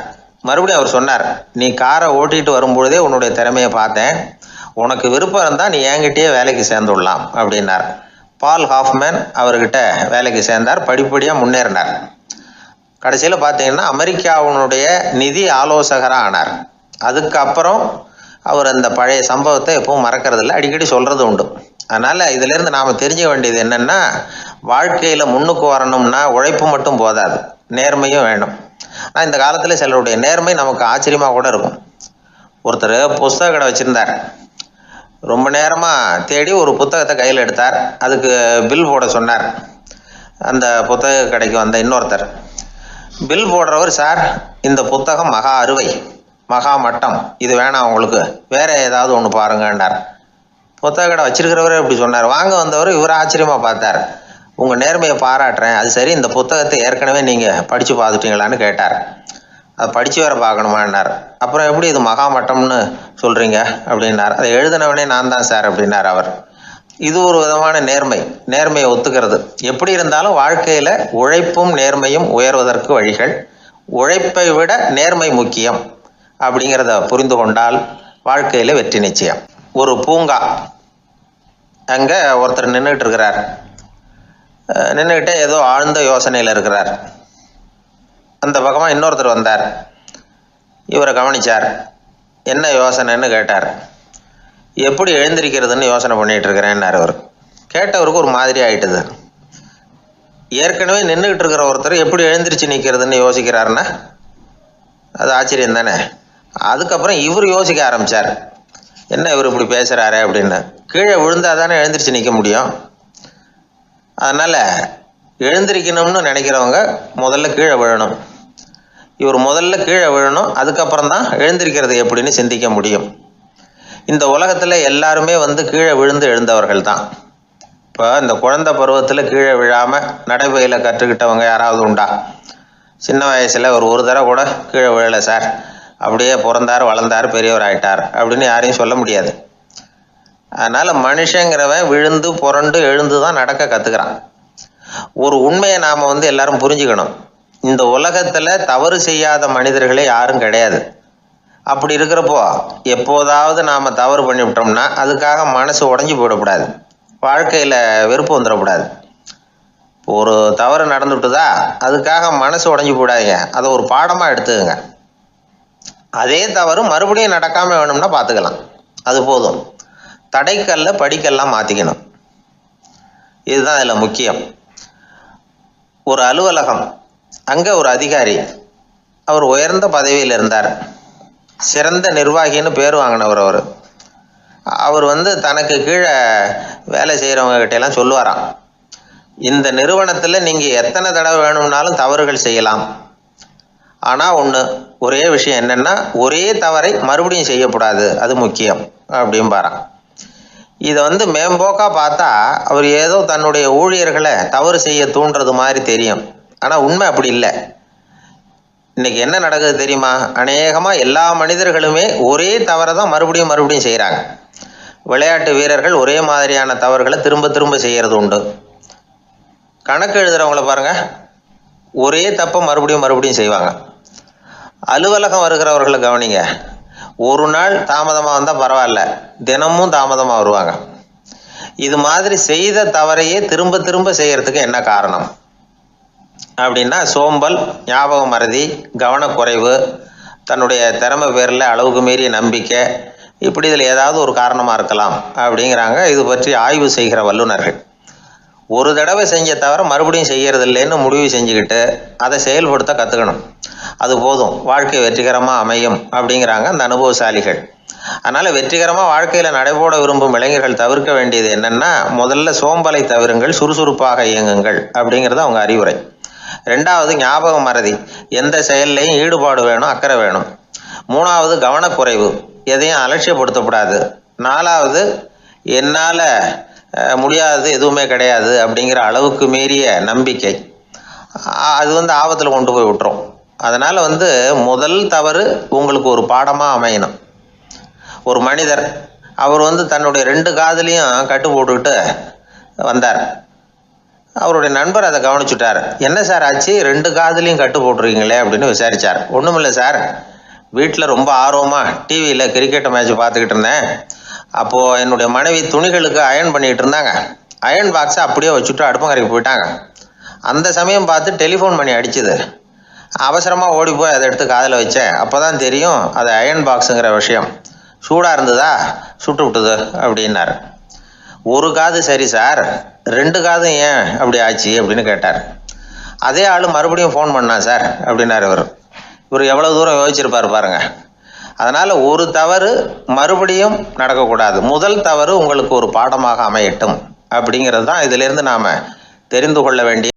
A: மறுபடியும் அவர் சொன்னார், நீ காரை ஓட்டிகிட்டு வரும்பொழுதே உன்னுடைய திறமையை பார்த்தேன், உனக்கு விருப்பம் இருந்தால் நீ என்கிட்டயே வேலைக்கு சேர்ந்துடலாம் அப்படின்னார். பால் ஹாஃப்மேன் அவர்கிட்ட வேலைக்கு சேர்ந்தார். படிப்படியாக முன்னேறினார். கடைசியில் பார்த்தீங்கன்னா அமெரிக்காவினுடைய நிதி ஆலோசகராக ஆனார். அதுக்கப்புறம் அவர் அந்த பழைய சம்பவத்தை எப்பவும் மறக்கிறதில்ல, அடிக்கடி சொல்கிறது உண்டு. அதனால் இதிலேருந்து நாம் தெரிஞ்சுக்க வேண்டியது என்னென்னா, வாழ்க்கையில் முன்னுக்கு வரணும்னா உழைப்பு மட்டும் போதாது, நேர்மையும் வேணும். ஆனால் இந்த காலத்தில் சிலருடைய நேர்மை நமக்கு ஆச்சரியமாக கூட இருக்கும். ஒருத்தர் புஸ்தக கடை வச்சுருந்தார். ரொம்ப நேரமாக தேடி ஒரு புத்தகத்தை கையில் எடுத்தார். அதுக்கு பில் போட சொன்னார். அந்த புத்தக கடைக்கு வந்த இன்னொருத்தர் பில் போடுறவர், சார் இந்த புத்தகம் மகா அறுவை, மகா மட்டம், இது வேணாம் உங்களுக்கு, வேற ஏதாவது ஒன்று பாருங்கன்னார். புத்தக கடை வச்சிருக்கிறவரே இப்படி சொன்னார். வாங்க வந்தவர் இவர் ஆச்சரியமாக பார்த்தார். உங்கள் நேர்மையை பாராட்டுறேன், அது சரி, இந்த புத்தகத்தை ஏற்கனவே நீங்கள் படித்து பார்த்துட்டீங்களான்னு கேட்டார். அதை படித்து வேற பார்க்கணுமான்னார். அப்புறம் எப்படி இது மகா மட்டம்னு சொல்கிறீங்க அப்படின்னார். அதை எழுதினவனே நான் தான் சார் அப்படின்னார் அவர். இது ஒரு விதமான நேர்மை, நேர்மையை ஒத்துக்கிறது. எப்படி இருந்தாலும் வாழ்க்கையில் உழைப்பும் நேர்மையும் உயர்வதற்கு வழிகள். உழைப்பை விட நேர்மை முக்கியம் அப்படிங்கிறத புரிந்து கொண்டால் வாழ்க்கையில் வெற்றி நிச்சயம். ஒரு பூங்கா, அங்கே ஒருத்தர் நின்றுட்டு இருக்கிறார். நின்றுக்கிட்டே ஏதோ ஆழ்ந்த யோசனையில் இருக்கிறார். அந்த பக்கமாக இன்னொருத்தர் வந்தார். இவரை கவனித்தார். என்ன யோசனைன்னு கேட்டார். எப்படி எழுந்திருக்கிறதுன்னு யோசனை பண்ணிகிட்டு இருக்கிறேன்னாரு அவர். கேட்டவருக்கு ஒரு மாதிரி ஆயிட்டுது. ஏற்கனவே நின்றுக்கிட்டு இருக்கிற ஒருத்தர் எப்படி எழுந்திரிச்சு நிற்கிறதுன்னு யோசிக்கிறாருன்னா அது ஆச்சரியம் தானே. அதுக்கப்புறம் இவர் யோசிக்க ஆரம்பித்தார், என்ன இவர் இப்படி பேசுகிறாரு அப்படின்னு. கீழே விழுந்தால் தானே எழுந்திரிச்சு நிற்க முடியும். அதனால் எழுந்திரிக்கணும்னு நினைக்கிறவங்க முதல்ல கீழே விழணும். இவர் முதல்ல கீழே விழணும், அதுக்கப்புறம் தான் எழுந்திருக்கிறது எப்படின்னு சிந்திக்க முடியும். இந்த உலகத்தில் எல்லாருமே கீழே விழுந்து எழுந்தவர்கள் தான். இப்போ இந்த குழந்தை பருவத்தில் கீழே விழாமல் நடைபயில கற்றுக்கிட்டவங்க யாராவது உண்டா? சின்ன வயசில் ஒரு தடவை கூட கீழே விழலை சார், அப்படியே பிறந்தார் வளர்ந்தார் பெரியவர் ஆயிட்டார் அப்படின்னு யாரையும் சொல்ல முடியாது. அதனால் மனுஷங்கிறவன் விழுந்து புரண்டு எழுந்து தான் நடக்க கற்றுக்கிறான். ஒரு உண்மையை நாம் எல்லாரும் புரிஞ்சுக்கணும். இந்த உலகத்தில் தவறு செய்யாத மனிதர்களே யாரும் கிடையாது. அப்படி இருக்கிறப்போ எப்போதாவது நாம் தவறு பண்ணிவிட்டோம்னா அதுக்காக மனசு உடஞ்சி போயிடக்கூடாது, வாழ்க்கையில் வெறுப்பு வந்துடக்கூடாது. ஒரு தவறு நடந்துவிட்டுதா அதுக்காக மனசு உடஞ்சி போடாதீங்க, அதை ஒரு பாடமாக எடுத்துக்கங்க. அதே தவறு மறுபடியும் நடக்காமல் வேணும்னா பார்த்துக்கலாம், அது போதும். தடைக்கல்ல படிக்கல்லாம் மாற்றிக்கணும், இதுதான் இதில் முக்கியம். ஒரு அலுவலகம், அங்கே ஒரு அதிகாரி, அவர் உயர்ந்த பதவியில் இருந்தார், சிறந்த நிர்வாகின்னு பேர் வாங்கினவர். அவர் தனக்கு கீழே வேலை செய்கிறவங்க கிட்டெல்லாம் சொல்லுவாராம், இந்த நிறுவனத்தில் நீங்கள் எத்தனை தடவை வேணும்னாலும் தவறுகள் செய்யலாம், ஆனால் ஒரே விஷயம் என்னென்னா ஒரே தவறை மறுபடியும் செய்யக்கூடாது, அது முக்கியம் அப்படின்பாராம். இதை மேம்போக்காக பார்த்தா அவர் ஏதோ தன்னுடைய ஊழியர்களை தவறு செய்ய தூண்டுறது மாதிரி தெரியும். ஆனால் உண்மை அப்படி இல்லை. இன்றைக்கி என்ன நடக்குது தெரியுமா? அநேகமாக எல்லா மனிதர்களுமே ஒரே தவறை தான் மறுபடியும் மறுபடியும் செய்கிறாங்க. விளையாட்டு வீரர்கள் ஒரே மாதிரியான தவறுகளை திரும்ப திரும்ப செய்கிறது உண்டு. கணக்கு எழுதுகிறவங்கள பாருங்கள், ஒரே தப்பை மறுபடியும் மறுபடியும் செய்வாங்க. அலுவலகம் வருகிறவர்களை கவனிங்க, ஒரு நாள் தாமதமாக வந்தால் பரவாயில்ல, தினமும் தாமதமாக வருவாங்க. இது மாதிரி செய்த தவறையே திரும்ப திரும்ப செய்கிறதுக்கு என்ன காரணம் அப்படின்னா சோம்பல், ஞாபக மறதி, கவனக்குறைவு, தன்னுடைய திறமை பேரில் அளவுக்கு மீறிய நம்பிக்கை, இப்படி இதில் ஏதாவது ஒரு காரணமாக இருக்கலாம் அப்படிங்கிறாங்க இது பற்றி ஆய்வு செய்கிற வல்லுநர்கள். ஒரு தடவை செஞ்ச தவிர மறுபடியும் செய்கிறது இல்லைன்னு முடிவு செஞ்சுக்கிட்டு அதை செயல்படுத்த கற்றுக்கணும், அது போதும், வாழ்க்கை வெற்றிகரமாக அமையும் அப்படிங்கிறாங்க அந்த அனுபவசாலிகள். அதனால் வெற்றிகரமாக வாழ்க்கையில் நடைபோட விரும்பும் இளைஞர்கள் தவிர்க்க வேண்டியது என்னென்னா, முதல்ல சோம்பலை தவிருங்கள், சுறுசுறுப்பாக இயங்குங்கள் அப்படிங்கிறது அவங்க அறிவுரை. ரெண்டாவது ஞாபக மறதி, எந்த செயல்லையும் ஈடுபாடு வேணும், அக்கறை வேணும். மூணாவது கவனக்குறைவு, எதையும் அலட்சியப்படுத்தக்கூடாது. நாலாவது என்னால் முடியாதது எதுவுமே கிடையாது அப்படிங்கிற அளவுக்கு மீறிய நம்பிக்கை, அது ஆபத்தில் கொண்டு போய் விட்டுரும். அதனால் முதல் தவறு உங்களுக்கு ஒரு பாடமாக அமையணும். ஒரு மனிதர் அவர் தன்னுடைய 2 காதுலையும் கட்டு போட்டுக்கிட்டு வந்தார். அவருடைய நண்பர் அதை கவனிச்சுட்டார். என்ன சார் ஆச்சு, 2 காதுலையும் கட்டு போட்டிருக்கீங்களே அப்படின்னு விசாரித்தார். ஒன்றுமில்லை சார், வீட்டில் ரொம்ப ஆர்வமாக டிவியில் கிரிக்கெட் மேட்ச் பார்த்துக்கிட்டு இருந்தேன். அப்போது என்னுடைய மனைவி துணிகளுக்கு அயர்ன் பண்ணிகிட்டு இருந்தாங்க. அயர்ன் பாக்ஸை அப்படியே வச்சுட்டு அடுப்பங்கரைக்கு போயிட்டாங்க. அந்த சமயம் பார்த்து டெலிஃபோன் பண்ணி அடிச்சுது. அவசரமாக ஓடி போய் அதை எடுத்து காதில் வச்சேன். அப்போ தான் தெரியும் அது அயர்ன் பாக்ஸுங்கிற விஷயம். சூடாக இருந்ததா, சுட்டு விட்டுது அப்படின்னார். ஒரு காது சரி சார், 2 காதும் ஏன் அப்படி ஆச்சு அப்படின்னு கேட்டார். அதே ஆள் மறுபடியும் ஃபோன் பண்ணா சார் அப்படின்னார் இவர் எவ்வளோ தூரம் யோசிச்சிருப்பார் பாருங்க. அதனால் ஒரு தவறு மறுபடியும் நடக்கக்கூடாது, முதல் தவறு உங்களுக்கு ஒரு பாடமாக அமையட்டும் அப்படிங்கிறது தான் இதிலிருந்து நாம் தெரிந்து கொள்ள வேண்டிய